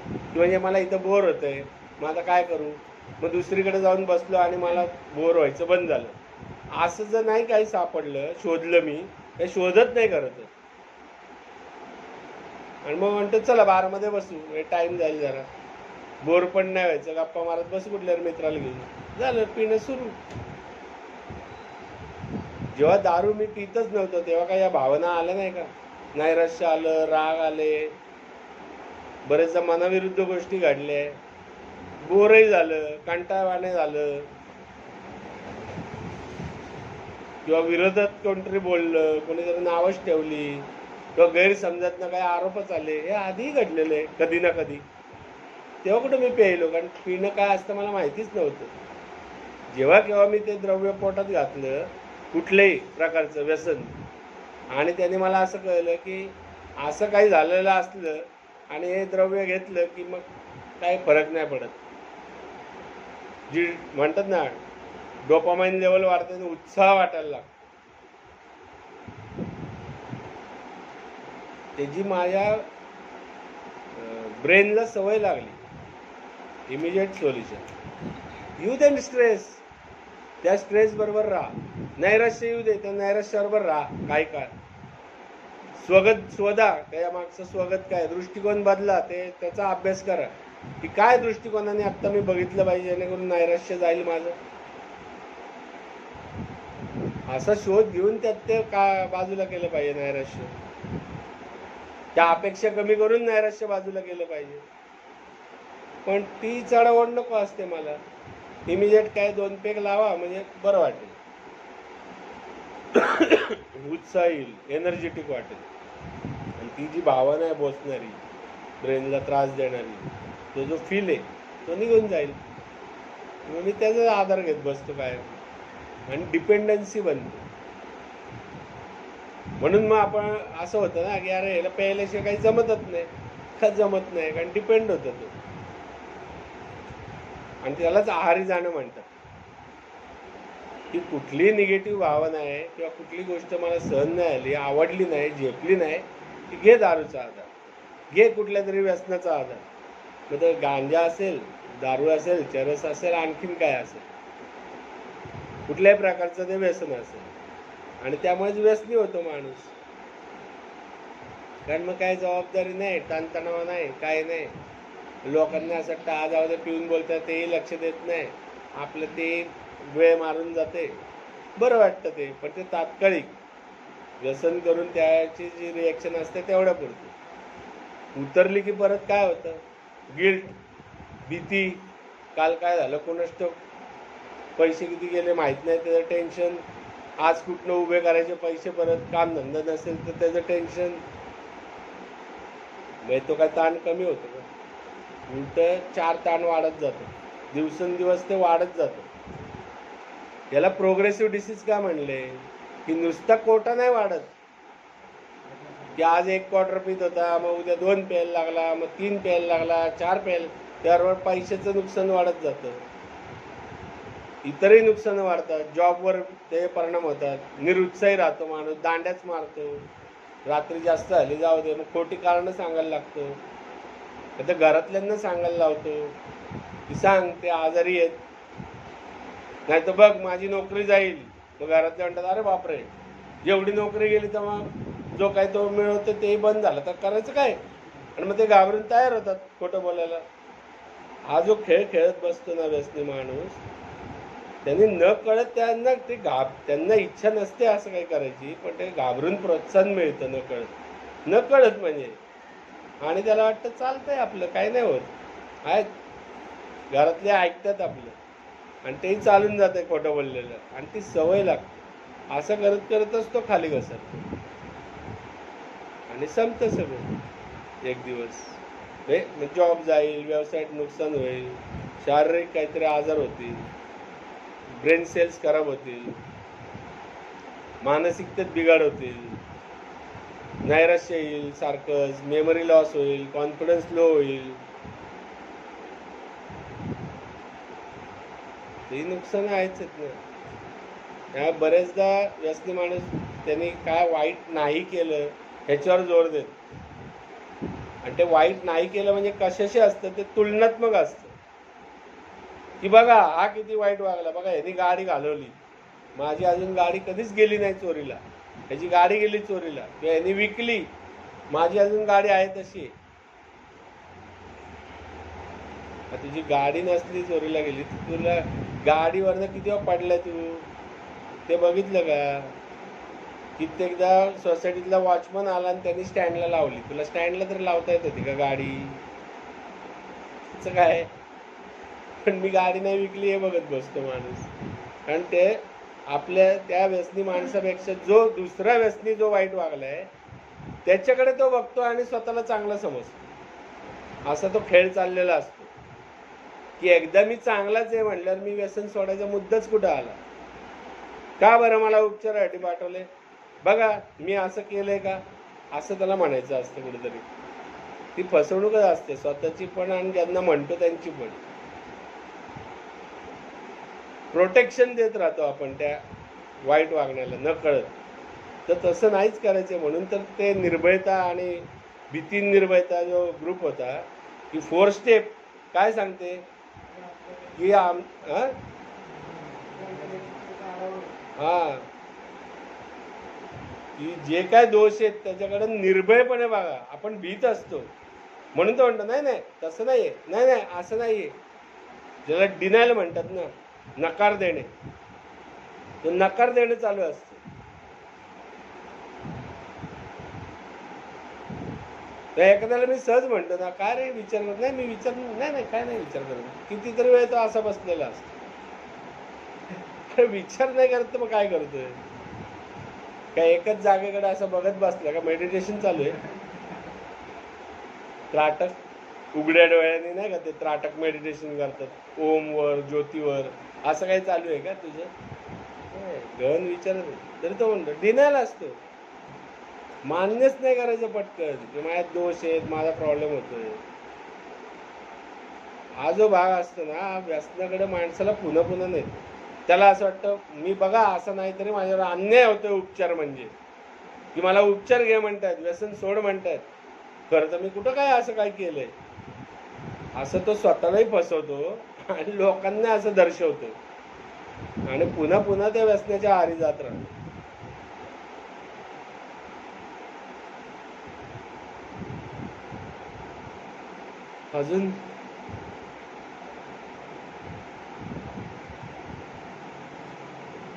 की म्हणजे मला इथं बोर होतंय, मग आता काय करू, मग दुसरीकडे जाऊन बसलो आणि मला बोर व्हायचं बंद झालं, असं जर नाही काही सापडलं, शोधलं, मी काही शोधत नाही करत, आणि मग म्हणतो चला बारमध्ये बसू, टाइम जाईल, जरा बोर पण नाही व्हायचं, गप्पा मारत बसू कुठल्या मित्राला घेऊन, झालं पिणं सुरू. जेव्हा दारू मी पितच नव्हतं तेव्हा काही या भावना आल्या नाही का, नैराश्य आलं, राग आले, बरेचदा मनाविरुद्ध गोष्टी घडल्या, बोरही झालं, कंटाळवाणे झालं, किंवा विरोधात कोणतरी बोललं, कोणीतरी नावच ठेवली, किंवा गैरसमजात ना काही आरोपच आले, हे आधीही घडलेलं आहे कधी ना कधी. तेव्हा कुठं मी प्यायलो, कारण पिणं काय असतं मला माहितीच नव्हतं. जेव्हा केव्हा मी ते द्रव्य पोटात घातलं, कुठल्याही प्रकारचं व्यसन, आणि त्याने मला असं कळलं की असं काही झालेलं असलं आणि हे द्रव्य घेतलं की मग काही फरक नाही पडत. जी म्हणतात ना डोपामाइन लेवल वाढते, उत्साह वाटायला लागतो. त्याची माझ्या ब्रेनला सवय लागली. Immediate solution, you they stress, त्या स्ट्रेस बरोबर राहा, नैराश्य येऊ दे त्या नैराश्याबरोबर राहा काय काळ, स्वगत शोधा, त्या मागचं स्वगत काय, दृष्टिकोन बदला, त्याचा अभ्यास करा की काय दृष्टिकोनाने आत्ता मी बघितलं पाहिजे जेणेकरून नैराश्य जाईल माझं. असा शोध घेऊन त्यात ते का बाजूला केलं पाहिजे नैराश्य, त्या अपेक्षा कमी करून नैराश्य बाजूला केलं पाहिजे. पण ती चढवण नको असते मला. इमिजिएट काय 2 पेग लावा म्हणजे बरं वाटेल. उत्साह येईल, एनर्जेटिक वाटेल. आणि ती जी भावना आहे बोचणारी, ब्रेनला त्रास देणारी, तो जो फील आहे तो निघून जाईल. मग मी त्याचा आधार घेत बसतो काय, आणि डिपेंडन्सी बनते. म्हणून मग आपण असं होतं ना की अरे ह्याला प्यायल्याशिवाय काही जमतच नाही, का जमत नाही, कारण डिपेंड होतं तो. आणि त्यालाच आहारी जाणं म्हणतात. की कुठलीही निगेटिव्ह भावना आहे किंवा कुठली गोष्ट मला सहन नाही आली, आवडली नाही, झेपली नाही, की घे दारूचा आधार, घे कुठल्या तरी व्यसनाचा आधार. मग ते गांजा असेल, दारू असेल, चरस असेल, आणखीन काय असेल, कुठल्याही प्रकारचं ते व्यसन असेल. आणि त्यामुळेच व्यसनी होतो माणूस. कारण मग काय जबाबदारी नाही, ताणतणाव नाही, काय नाही. लोकांना असं टाळा जाऊ दे पिऊन बोलतात, तेही लक्ष देत नाही. आपलं ते वेळ मारून जाते, बरं वाटतं ते, पण ते तात्कालिक. व्यसन करून त्याची जी रिॲक्शन असते तेवढ्या पुरते. उतरली की परत काय होतं, गिल्ट, भीती, काल काय झालं कोणास ठाऊक, पैसे किती गेले माहीत नाही त्याचं टेन्शन, आज कुठनं उभे करायचे पैसे, परत काम धंदा नसेल तर त्याचं टेन्शन. म्हणजे तो काय ताण कमी होतो का? उलट 4 ताण वाढत जातो, दिवसेंदिवस ते वाढत जातं. याला प्रोग्रेसिव्ह डिसीज का म्हणले, की नुसता कोटा नाही वाढत, की आज 1 क्वार्टर पीत होता, मग उद्या 2 प्यायला लागला, मग 3 प्यायला लागला, 4 प्यायला, त्यावर पैशाचं नुकसान वाढत जातं. इतरही नुकसान वाढतात, जॉबवर ते परिणाम होतात, निरुत्साही राहतो माणूस, दांड्याच मारतो, रात्री जास्त झाली जाऊ दे, मग खोटी कारणं सांगायला लागतो. तर घरातल्यांना सांगायला लावतो की सांग ते आजारी आहेत, नाही तर बघ माझी नोकरी जाईल. मग घरातले म्हणतात अरे बापरे, जेवढी नोकरी गेली तर मग जो काही तो मिळवतो तेही बंद झालं तर करायचं काय. आणि मग ते घाबरून तयार होतात खोटं बोलायला. हा जो खेळ खेळत बसतो ना व्यसनी माणूस, त्यांनी न कळत त्यांना ते त्यांना इच्छा नसते असं काही करायची, पण ते घाबरून प्रोत्साहन मिळतं न कळत, न कळत म्हणजे. आणि त्याला वाटतं चालतंय आपलं, काही नाही होत, आहेत घरातले ऐकतात आपलं, आणि तेही चालून जाते खोटं बोललेलं, आणि ती सवय लागते. असं करत करतच तो खाली घसरतो आणि संपतं सगळं एक दिवस. जॉब जाईल, व्यवसायात नुकसान होईल, शारीरिक काहीतरी आजार होतील, ब्रेन सेल्स खराब होतील, मानसिकतेत बिघाड होतील, नैराश्य येईल सारखंच, मेमरी लॉस होईल, कॉन्फिडन्स लो होईल. ही नुकसान आहेच ना. बरेचदा व्यसनी माणूस त्यांनी काय वाईट नाही केलं ह्याच्यावर जोर देत, आणि ते वाईट नाही केलं म्हणजे कशाशी असतं, ते तुलनात्मक असतं. की बघा हा किती वाईट वागला, बघा ह्यानी गाडी घालवली, माझी अजून गाडी कधीच गेली नाही चोरीला, ह्याची गाडी गेली चोरीला, किंवा ह्यानी विकली, माझी अजून गाडी आहे तशी. तुझी गाडी नसली चोरीला गेली, तुला गाडीवरनं किती वेळा पडलाय तू ते बघितलं का? कित्येकदा सोसायटीतला वॉचमन आला आणि त्यांनी स्टँडला लावली, तुला स्टँडला तरी लावता येत होती का गाडी? काय, पण मी गाडी नाही विकली हे बघत बसतो माणूस. कारण ते आपल्या त्या व्यसनी माणसापेक्षा जो दुसरा व्यसनी जो वाईट वागलाय त्याच्याकडे तो बघतो आणि स्वतःला चांगला समजतो. असा तो खेळ चाललेला असतो की एकदा मी चांगलाच आहे म्हणल्यावर मी व्यसन सोडायचा मुद्दाच कुठं आला. का बरं मला उपचारासाठी पाठवले, बघा मी असं केलंय का, असं त्याला म्हणायचं असतं कुठेतरी. ती फसवणूकच असते स्वतःची पण आणि ज्यांना म्हणतो त्यांची पण. प्रोटेक्शन देत राहतो आपण त्या वाईट वागण्याला न कळत. तर तसं नाहीच करायचं. म्हणून तर ते निर्भयता आणि भीती निर्भयता जो ग्रुप होता, की 4 स्टेप काय सांगते की की जे काय दोष आहेत त्याच्याकडे निर्भयपणे बघा. आपण भीत असतो म्हणून तो म्हणतो नाही नाही तसं नाहीये, नाही नाही असं नाहीये. ज्याला डिनायल म्हणतात ना, नकार देणे, तो नकार देणे चालू असतं. तर एखाद्याला मी सहज म्हणतो ना, काय रे विचार करत नाही, मी विचार नाही नाही काय नाही विचार करत. कितीतरी वेळ तो असा बसलेला असतो. अरे विचार नाही करत तर मग काय करतोय? काय एकच जागेकडे असं बघत बसलं का? मेडिटेशन चालू आहे? त्राटक उघड्या डोळ्यांनी नाही का ते त्राटक मेडिटेशन करतात, ओमवर ज्योतीवर, असं काही चालू आहे का तुझं? गहन विचार. तरी तो म्हणतो डिनायल असतो, मान्यच नाही करायचं पटकन की माझ्यात दोष आहेत, माझा प्रॉब्लेम होतोय. हा जो भाग असतो ना, व्यसनाकडे माणसाला पुन्हा पुन्हा नाही. त्याला असं वाटतं मी बघा असं नाही तरी माझ्यावर अन्याय होतोय. उपचार म्हणजे की मला उपचार घे म्हणतात, व्यसन सोड म्हणतात. खरं तर मी कुठं काय असं काय केलंय, असं तो स्वतःलाही फसवतो आणि लोकांना असं दर्शवतो आणि पुन्हा पुन्हा त्या व्यसनाच्या आहारी जात राहतो. अजून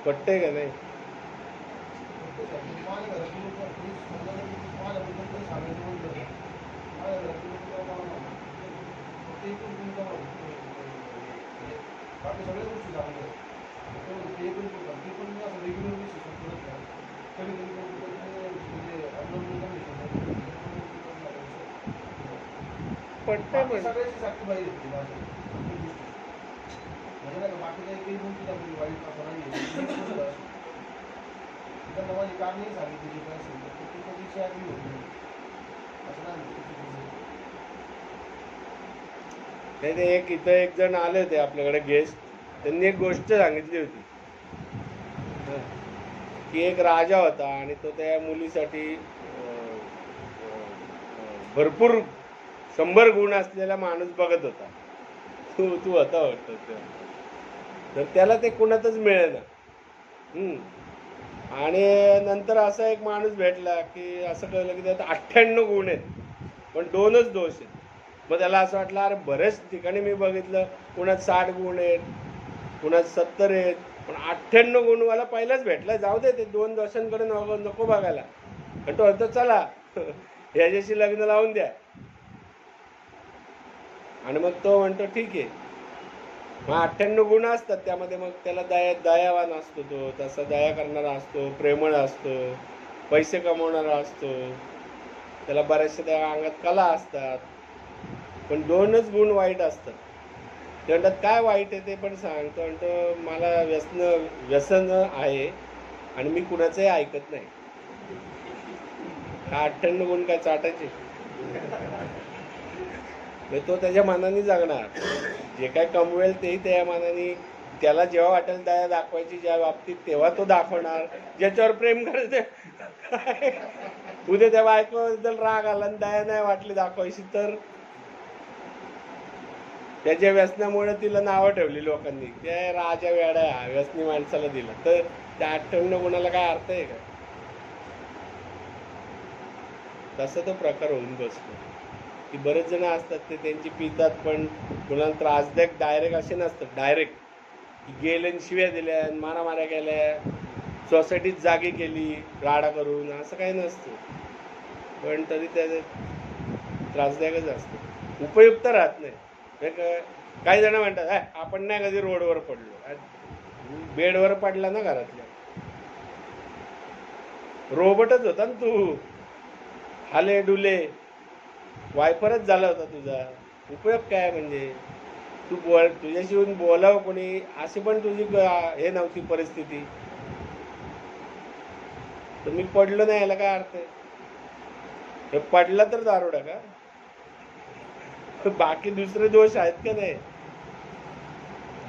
पटतंय का नाही? माझ्या घरातली लोक माझ्याबद्दल काही सांगायचं म्हणलं ना, माझ्या घरातली लोक मला म्हणतात फक्त एकच गुण का म्हणजे बाकी सगळ्या गोष्टी चांगल्या आहेत. ते एकच गुण ते पण मी असं रेग्युलर बेसिस करत नाही. कधी कधी म्हणजे आपलं पटतंय पण सगळ्याची साखी बाहेर येते माझ्या म्हणजे नाही का बाकी काही गोष्टी आपली वाईट असं नाही. त्यांना माझी कारणही सांगितली जे काय असेल तर ते कधी शेअर होत नाही असं नाही. ते एक इथं एक जण आले होते आपल्याकडे गेस्ट. त्यांनी एक गोष्ट सांगितली होती की एक राजा होता आणि तो त्या मुलीसाठी भरपूर 100 गुण असलेला माणूस बघत होता. तू होता वाटतं. तर त्याला ते कुणातच मिळेना. आणि नंतर असा एक माणूस भेटला की असं कळलं की त्यात 98 गुण आहेत पण 2च दोष आहेत. मग त्याला असं वाटलं अरे बरेच ठिकाणी मी बघितलं कुणात 60 गुण आहेत, कुणात 70 आहेत, पण 98 गुणवाला पहिलाच भेटला. जाऊ दे ते 2 दोषांकडे नको बघायला. आणि तो म्हणतो चला ह्याच्याशी लग्न लावून द्या. आणि मग तो म्हणतो ठीक आहे. मग 98 गुण असतात त्यामध्ये. मग त्याला दयावान असतो, तो तसा दया करणारा असतो, प्रेमळ असतो, पैसे कमवणारा असतो, त्याला बऱ्याचशा त्या अंगात कला असतात, पण 2च गुण वाईट असतात. ते म्हणतात काय वाईट आहे ते पण सांगतो. म्हणतो मला व्यसन आहे आणि मी कुणाचंही ऐकत नाही. 98 गुण काय चाटायचे? तो त्याच्या मनाने जगणार, जे काय कमवेल तेही त्या मनाने. त्याला जेव्हा वाटेल दया दाखवायची ज्या बाबतीत तेव्हा तो दाखवणार. ज्याच्यावर प्रेम करते उद्या त्या बायकोबद्दल राग आला आणि दया नाही वाटली दाखवायची तर त्याच्या व्यसनामुळे तिला नावं ठेवली लोकांनी, त्या राजा वेडा हा व्यसनी माणसाला दिला. तर त्या 98 गुणाला काय अर्थ आहे का? तसा तो प्रकार होऊन बसतो की बरेच जण असतात ते त्यांची पितात पण कुणाला त्रासदायक डायरेक्ट असे नसतात. डायरेक्ट गेले शिव्या दिल्या, मारामाऱ्या केल्या, सोसायटीत जागी केली राडा करून, असं काही नसतं. पण तरी त्या त्रासदायकच असतं, उपयुक्त राहत नाही. काही जण म्हणतात आपण नाही कधी रोडवर पडलो. बेडवर पडला ना घरातल्या, रोबोटच होता ना तू, हाले डुले वायफरच झाला होता तुझा. उपयोग काय? म्हणजे तू तुझ्याशी येऊन बोलावं कोणी अशी पण तुझी हे नव्हती परिस्थिती, तर मी पडलो नाही याला काय अर्थ आहे? हे पडला तर दारोडा का? बाकी दुसरे दोष आहेत का नाही?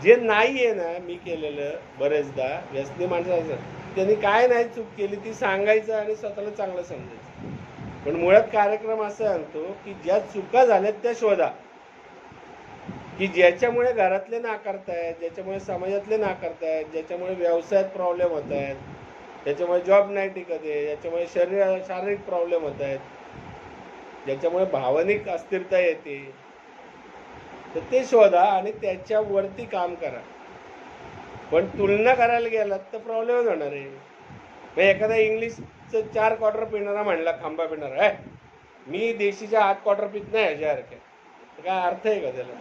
जे नाही आहे ना मी केलेलं बरेचदा व्यसनी माणसं त्यांनी काय नाही चूक केली ती सांगायचं आणि स्वतःला चांगलं समजायचं. पण मुळात कार्यक्रम असं सांगतो की ज्या चुका झाल्यात त्या शोधा, की ज्याच्यामुळे घरातले नाकारतायत, ज्याच्यामुळे समाजातले नाकारतायत, ज्याच्यामुळे व्यवसायात प्रॉब्लेम होत आहेत, ज्याच्यामुळे जॉब नाही टिकत आहे, ज्याच्यामुळे शारीरिक प्रॉब्लेम होत आहेत, ज्याच्यामुळे भावनिक अस्थिरता येते, तर ते शोधा आणि त्याच्यावरती काम करा. पण तुलना करायला गेलात तर प्रॉब्लेमच होणार आहे. मग एखादा इंग्लिशचं 4 क्वार्टर पिणारा म्हणला, खांबा पिणारा मी देशीच्या हात क्वार्टर पित नाही ह्याच्यासारख्या. काय अर्थ आहे का त्याला?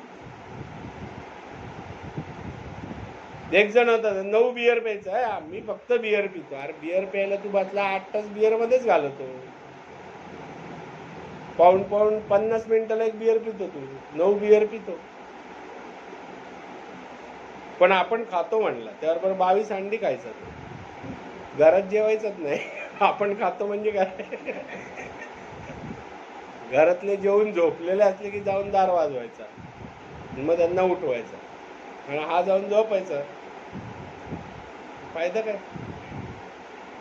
एक जण होता 9 बियर प्यायचा, मी फक्त बियर पितो. अरे बियर प्यायला तू बसला 8 तास बियर मध्येच घालवतो. पाऊण 50 मिनिटाला एक बियर पितो तू, 9 बियर पितो. पण आपण खातो म्हणला त्याबरोबर 22 अंडी खायचं. घरात जेवायचंच नाही. आपण खातो म्हणजे काय? घरातले जेवून झोपलेले असले की जाऊन दार वाजवायचा, मग त्यांना उठवायचा आणि हा जाऊन झोपायचा. फायदा काय?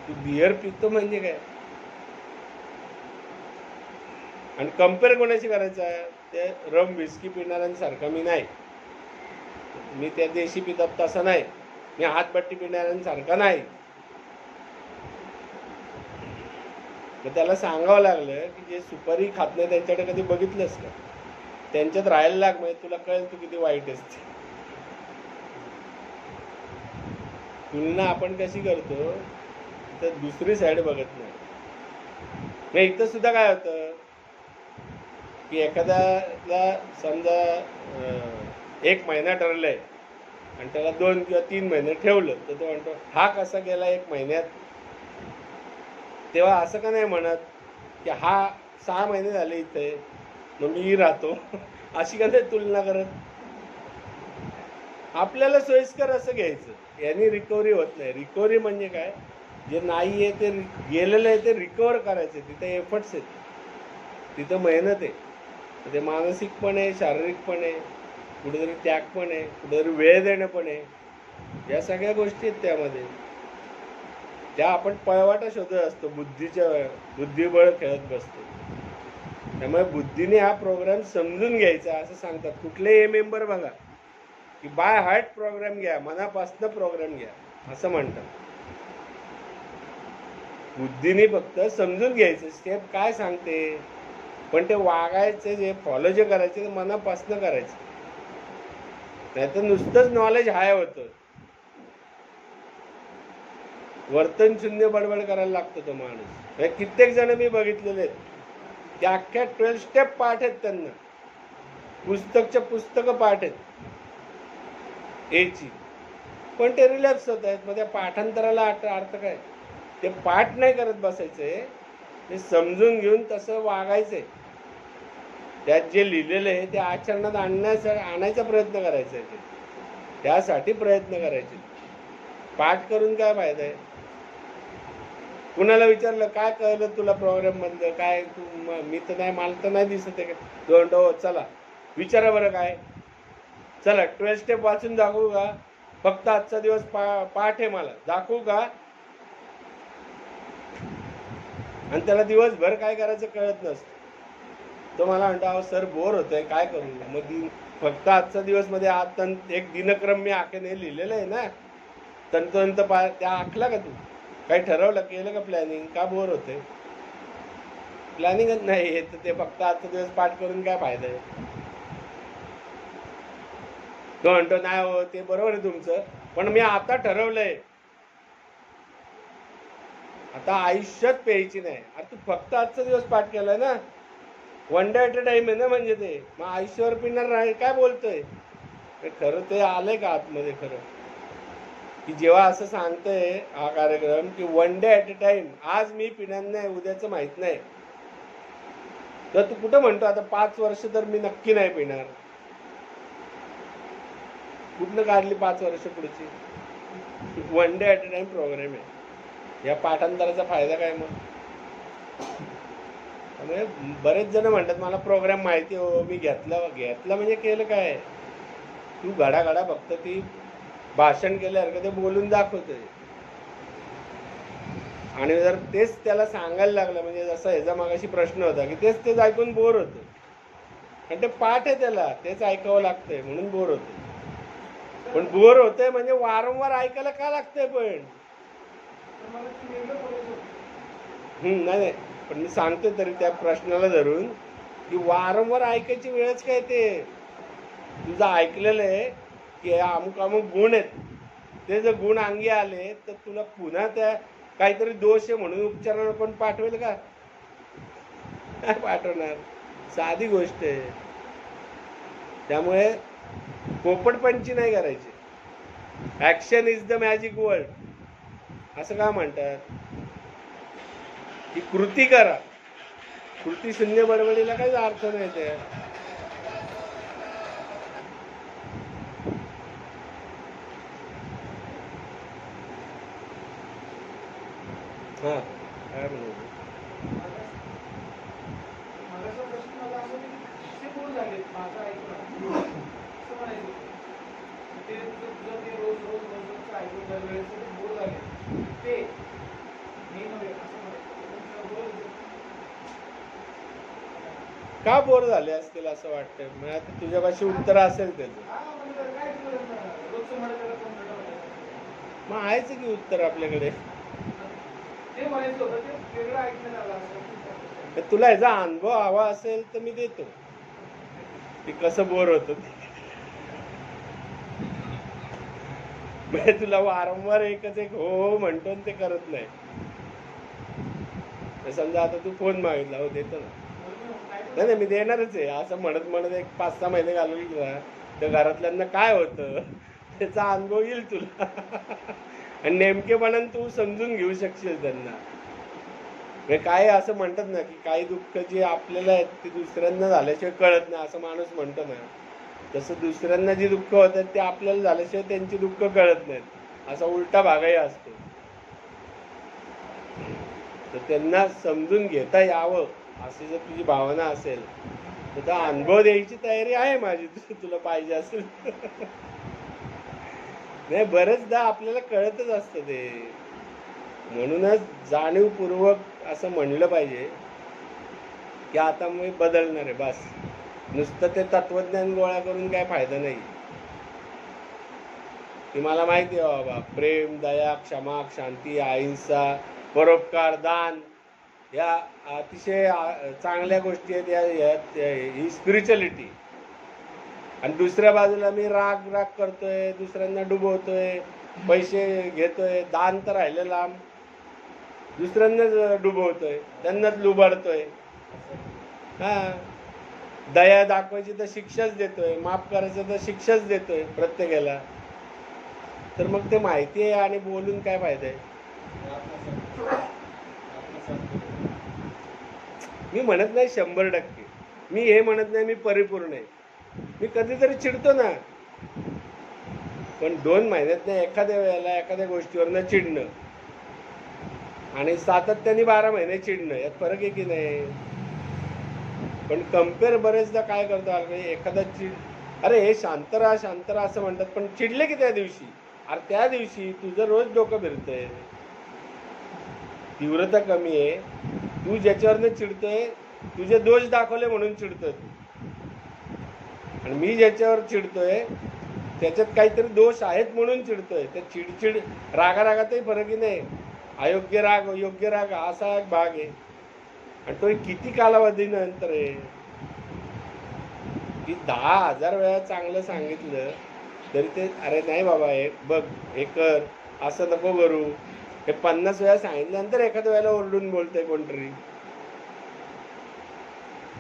तू बियर पितो म्हणजे काय? आणि कम्पेअर कोणाशी करायचं आहे? ते रम विस्की पिणाऱ्यांसारखा मी नाही. मी त्या देशी पितात तसा नाही. मी हातबट्टी पिणाऱ्यांसारखा नाही. मग त्याला सांगावं लागलं की जे सुपारी खात नाही त्यांच्याकडे कधी बघितलंस का? त्यांच्यात राहायला लाग, म्हणजे तुला कळेल तू किती वाईट असते. तुलना आपण कशी करतो तर दुसरी साईड बघत नाही. मग इथं सुद्धा काय होतं की एखाद्याला समजा 1 महिना ठरलंय आणि त्याला 2 किंवा 3 महिने ठेवलं, तर तो म्हणतो हा कसा गेला 1 महिन्यात. तेव्हा असं का नाही म्हणत की हा 6 महिने झाले इथे, मग मी राहतो. अशी का नाही तुलना करत? आपल्याला सोयीस्कर असं घ्यायचं. यांनी रिकव्हरी होत नाही. रिकव्हरी म्हणजे काय? जे नाही आहे ते गेलेलं आहे ते रिकव्हर करायचं. तिथे एफर्ट्स आहेत, तिथं मेहनत आहे. ते मानसिक पण आहे, शारीरिक पण आहे, कुठेतरी त्याग पण आहे, कुठेतरी वेळ देणं पण आहे. या सगळ्या गोष्टी आहेत त्यामध्ये. त्या आपण पळवाटा शोधत असतो, बुद्धिबळ खेळत बसतो. त्यामुळे बुद्धीने हा प्रोग्राम समजून घ्यायचा असं सांगतात. कुठलेही मेंबर बघा की बाय हार्ट प्रोग्राम घ्या, मनापासनं प्रोग्राम घ्या असं म्हणतात. बुद्धीने फक्त समजून घ्यायचं स्टेप काय सांगते, पण ते वागायचं जे फॉलो जे करायचे ते मनापासनं करायचं. नाही तर नुसतंच नॉलेज हाय होतं, वर्तन शून्य बडबड करायला लागतो तो माणूस. कित्येक जण मी बघितलेले आहेत की अख्ख्या 12 स्टेप पाठ आहेत त्यांना, पुस्तकच्या पुस्तकं पाठ आहेत एची, पण ते रिलॅक्स होत आहेत. मग त्या पाठांतराला अर्थ काय? ते पाठ नाही करत बसायचंय, ते समजून घेऊन तसं वागायचंय. त्यात जे लिहिलेलं आहे ते आचरणात आणायचा प्रयत्न करायचा आहे. त्यासाठी प्रयत्न करायचे. पाठ करून काय फायदा आहे? कुणाला विचारलं काय कळलं तुला प्रोग्राम मधलं काय? तू मी तर नाही, मला तर नाही दिसत आहे. दोन हो चला विचारा बरं काय. चला 12 स्टेप वाचून दाखवू का? फक्त आजचा दिवस पाठ आहे मला, दाखवू का? आणि त्याला दिवसभर काय करायचं कळत नसतं. तो मला म्हणतो अहो सर बोर होतोय, काय करू? मग फक्त आजचा दिवस मध्ये आता एक दिनक्रम मी आखेने लिहिलेलं आहे ना, तंतोतंत त्या आखला का? तू काही ठरवलं, केलं का प्लॅनिंग? का बोर होते? प्लॅनिंगच नाही हे, तर ते फक्त आजचा दिवस पाठ करून काय फायदा आहे? तो म्हणतो नाही हो ते बरोबर आहे तुमचं, पण मी आता ठरवलंय आता आयुष्यात प्यायची नाही. अरे तू फक्त आजचा दिवस पाठ केलाय ना, 1 डे ॲट अ टाइम आहे ना, म्हणजे ते मग आयुष्यावर पिणार नाही काय बोलतोय? खरं ते आलंय का आतमध्ये खरं की जेव्हा असं सांगतोय हा कार्यक्रम की 1 डे ॲट अ टाइम, आज मी पिणार नाही, उद्याचं माहित नाही, तर तू कुठं म्हणतो आता 5 वर्ष तर मी नक्की नाही पिणार? कुठनं काढली 5 वर्ष पुढची? 1 day at a time program आहे. या पाठांतराचा फायदा काय मग? त्यामुळे बरेच जण म्हणतात मला प्रोग्राम माहिती हो, मी घेतला म्हणजे केलं काय? तू घडा फक्त ती भाषण केल्यासारखं ते बोलून दाखवतोय. आणि जर तेच त्याला सांगायला लागलं, म्हणजे जसं ह्याचा मागाशी प्रश्न होता की तेच ऐकून बोर होतं. आणि ते पाठ आहे, त्याला तेच ऐकावं लागतंय म्हणून बोर होतं. पण बोर होतंय म्हणजे वारंवार ऐकायला का लागतंय? पण नाही, पण मी सांगतोय तरी त्या प्रश्नाला धरून की वारंवार ऐकायची वेळच काय? ते तुझं ऐकलेलं आहे की अमुक गुण आहेत, ते जर गुण अंगी आले तर तुला पुन्हा त्या काहीतरी दोष आहे म्हणून उपचाराला पण पाठवेल का? काय पाठवणार? साधी गोष्ट आहे. त्यामुळे पोपटपंची नाही करायची. Action is the magic word असं का म्हणतात? ही कृती करा. कृती शून्य बडबडीला काहीच अर्थ नाही ते. हा काय म्हणू? माझा प्रश्न मला असं की ते बोर झाले माझं ऐकून असं म्हणायचं ते तुझं ते रोज रोज रोज रोज ऐकून दरवेळेस ते बोर झाले ते मी नव्हे असं म्हणायचं रोज का बोर झाले असतील असं वाटतंय? मला आता तुझ्यापाशी उत्तर असेल त्याचं. हा म्हणजे काय रोजचं म्हणायचं कोण म्हणायचं मग आहेच की उत्तर आपल्याकडे. ते म्हणायचं होतं ते वेगळं ऐकण्यात आलं असं तर तुला ह्याचा अनुभव हवा असेल तर मी देतो की कसं बोर होतं ते. म्हणजे तुला वारंवार एकच एक हो हो म्हणतो आणि ते करत नाही. तर समजा आता तू फोन मागितला, हो देतो ना. नाही नाही मी देणारच आहे असं म्हणत म्हणत एक 5-6 महिने घालवले ना तर घरातल्यांना काय होतं त्याचा अनुभव येईल तुला. आणि नेमकेपणाने तू समजून घेऊ शकशील त्यांना. म्हणजे काय असं म्हणतात ना की काही दुःख जे आपल्याला आहेत ते दुसऱ्यांना झाल्याशिवाय कळत नाही असं माणूस म्हणतो ना. तसं दुसऱ्यांना जी दुःख होतात ते आपल्याला झाल्याशिवाय त्यांची दुःख कळत नाहीत असा उलटा भागही असतो. तर त्यांना समजून घेता यावं अशी जर तुझी भावना असेल तर त्या अनुभव द्यायची तयारी आहे माझी तुला पाहिजे असेल. नाही बरेचदा आपल्याला कळतच असतं ते. म्हणूनच जाणीवपूर्वक असं म्हणलं पाहिजे की आता मी बदलणार आहे बस. नुसतं ते तत्वज्ञान गोळा करून काय फायदा नाही. की मला माहिती आहे बाबा प्रेम, दया, क्षमा, शांती, अहिंसा, परोपकार, दान या अतिशय चांगल्या गोष्टी आहेत. ही स्पिरिच्युअलिटी. आणि दुसऱ्या बाजूला मी राग राग करतोय, दुसऱ्यांना डुबवतोय, पैसे घेतोय, दान तर राहिलं लांब, दुसऱ्यांनाच डुबवतोय, त्यांनाच लुबाडतोय. हा दया दाखवायची तर शिक्षाच देतोय, माफ करायचं तर शिक्षाच देतोय प्रत्येकाला. तर मग ते माहिती आहे आणि बोलून काय फायदा आहे? मी म्हणत नाही 100%. मी हे म्हणत नाही मी परिपूर्ण आहे. मी कधीतरी चिडतो ना. पण 2 महिन्यात एखाद्या वेळेला एखाद्या गोष्टीवरनं चिडणं आणि सातत्याने 12 महिने चिडणं यात फरक आहे की नाही? पण कम्पेअर बरेचदा काय करतो एखादा अरे हे शांत राहा असं म्हणतात पण चिडले की त्या दिवशी. अरे त्या दिवशी तुझं रोज डोकं फिरतंय, तीव्रता कमी आहे. तू ज्याच्यावरनं चिडतोय तुझे दोष दाखवले म्हणून चिडतोय तू. आणि मी ज्याच्यावर चिडतोय त्याच्यात काहीतरी दोष आहेत म्हणून चिडतोय. त्या चिडचिड रागारागातही फरकही नाही. अयोग्य राग योग्य राग असा एक भाग आहे. आणि तो किती कालावधीनंतर आहे की 10,000 वेळा चांगलं सांगितलं तरी ते अरे नाही बाबा हे बघ हे कर असं नको करू. हे 50 वेळा सांगितल्यानंतर एखाद्या वेळेला ओरडून बोलतंय कोणतरी.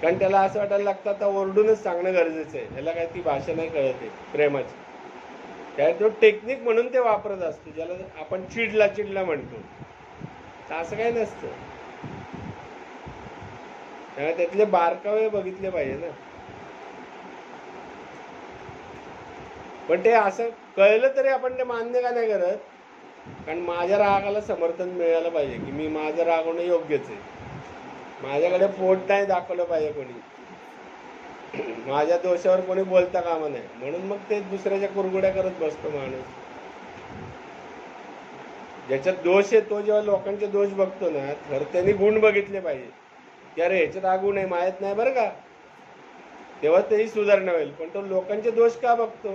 कारण त्याला असं वाटायला लागतं आता ओरडूनच सांगणं गरजेचं आहे. याला काय ती भाषा नाही कळत आहे प्रेमाची. त्यामुळे तो टेक्निक म्हणून ते वापरत असतो ज्याला आपण चिडला म्हणतो. तर असं काही नसतं. त्यामुळे त्यातले बारकावे बघितले पाहिजे ना. पण ते असं कळलं तरी आपण ते मान्य का नाही करत? कारण माझ्या रागाला समर्थन मिळालं पाहिजे की मी माझं रागवणं योग्यच आहे. माझ्याकडे पोट नाही दाखवलं पाहिजे कोणी. माझ्या दोषावर कोणी बोलता कामा नये. म्हणून मग ते दुसऱ्याच्या कुरगुड्या करत बसतो माणूस. ज्याच्यात दोष आहे तो जेव्हा लोकांचे दोष बघतो ना तर त्यांनी गुण बघितले पाहिजे की अरे ह्याच्यात हा गुण आहे माहीत नाही बरं का, तेव्हा तेही सुधारणा होईल. पण तो लोकांचे दोष का बघतो?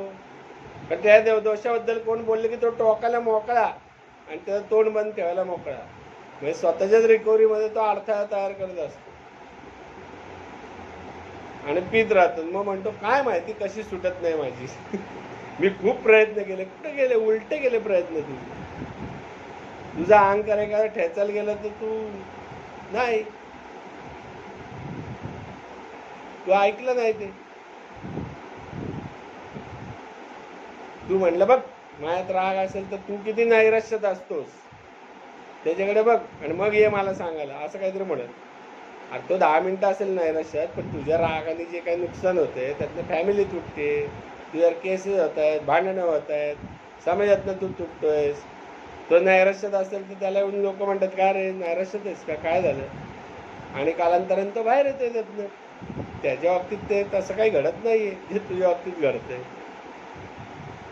पण त्या दोषाबद्दल कोण बोलले की तो टोकायला मोकळा आणि त्याचं तोंड बंद ठेवायला मोकळा. म्हणजे स्वतःच्याच रिकव्हरीमध्ये तो अडथळा तयार करत असतो आणि पीत राहतो. मग म्हणतो काय माहिती कशी सुटत नाही माझी. मी खूप प्रयत्न केले. कुठे गेले? उलटे गेले प्रयत्न तुझे. तुझा अहंकार एखादा ठेचायला गेला तर तू नाही. तू ऐकलं नाही ते. तू म्हणलं बघ माझ्यात राग असेल तर तू किती नैराश्यात असतोस त्याच्याकडे बघ आणि मग ये मला सांगायला, असं काहीतरी म्हणत. अरे तो 10 मिनिटं असेल नैराश्यात, पण तुझ्या रागाने जे काही नुकसान होते त्यातनं फॅमिली तुटते, तुझ्यावर केसेस होत आहेत, भांडणं होत आहेत, समाजातनं तू तुटतोयस. तो नैराश्यात असेल तर त्याला येऊन लोक म्हणतात का रे नैराश्यात आहेस का, काय झालं, आणि कालांतराने तो बाहेर येतोय त्यातनं. त्याच्या बाबतीत ते तसं काही घडत नाहीये जे तुझ्या बाबतीत घडतंय.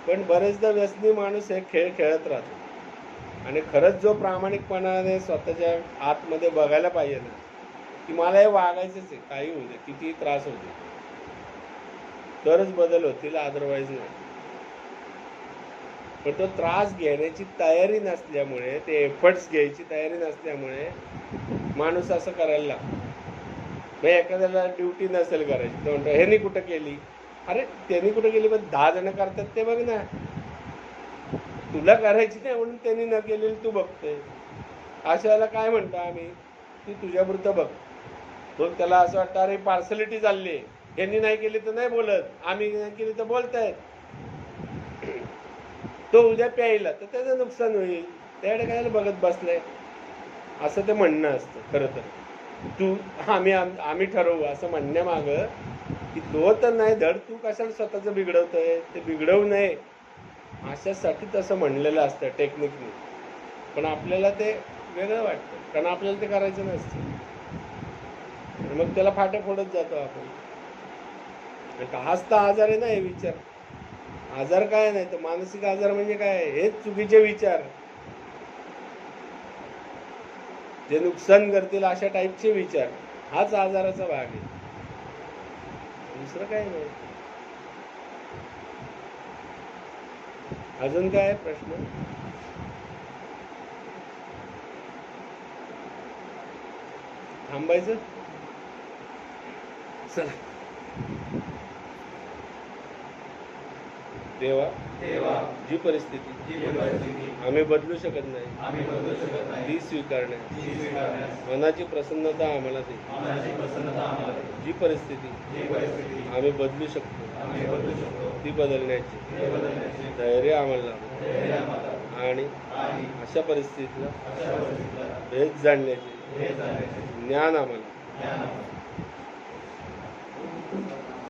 पण बरेचदा व्यसनी माणूस हे खेळ खेळत राहतो. आणि खरंच जो प्रामाणिकपणाने स्वतःच्या आतमध्ये बघायला पाहिजे ना की मला हे वागायचंच आहे, काही होऊ दे, कितीही त्रास होऊ दे, तरच बदल होतील, अदरवाईज नाही. पण तो त्रास घेण्याची तयारी नसल्यामुळे, ते एफर्ट्स घ्यायची तयारी नसल्यामुळे माणूस असं करायला लागतो. मग एखाद्याला ड्युटी नसेल करायची, तो म्हणतो ह्यानी कुठं केली, अरे त्यांनी कुठं केली, पण 10 जण करतात ते बघ ना. तुला करायची नाही म्हणून त्यांनी न केलेली तू बघतोय. अशा वेळेला काय म्हणतो आम्ही, ती तुझ्यापुरतं बघ. मग त्याला असं वाटतं अरे पार्सलिटी चालली आहे, यांनी नाही केली तर नाही बोलत, आम्ही नाही केली तर बोलतायत. तो उद्या प्यायला तर त्याचं नुकसान होईल, त्याकडे काय बघत बसलाय, असं ते म्हणणं असतं. खरं तर तू आम्ही ठरवू असं म्हणण्यामागं की तो तर नाही धड, तू कशाला स्वतःचं बिघडवतोय, ते बिघडवू नये अशासाठी तसं म्हणलेलं असतं टेक्निकने. पण आपल्याला ते वेगळं वाटतं, कारण आपल्याला ते करायचं नसतं. मग त्याला फाटे फोडत जातो आपण. हाच तर आजार आहे ना, हे विचार. आजार काय नाही तर मानसिक आजार म्हणजे काय, हेच चुकीचे विचार जे नुकसान करतील अशा टाईपचे विचार, हाच आजाराचा भाग आहे, दुसरं काय नाही. अजून काय प्रश्न? थांबायचं? चला. देवा जी परिस्थिती आम्ही बदलू शकत नाही ती स्वीकारण्यास मनाची प्रसन्नता आम्हाला दे. जी परिस्थिती आम्ही बदलू शकतो ती बदलण्याची धैर्य आम्हाला लाभो. आणि अशा परिस्थितीला भेद जाणण्याचे ज्ञान आम्हाला.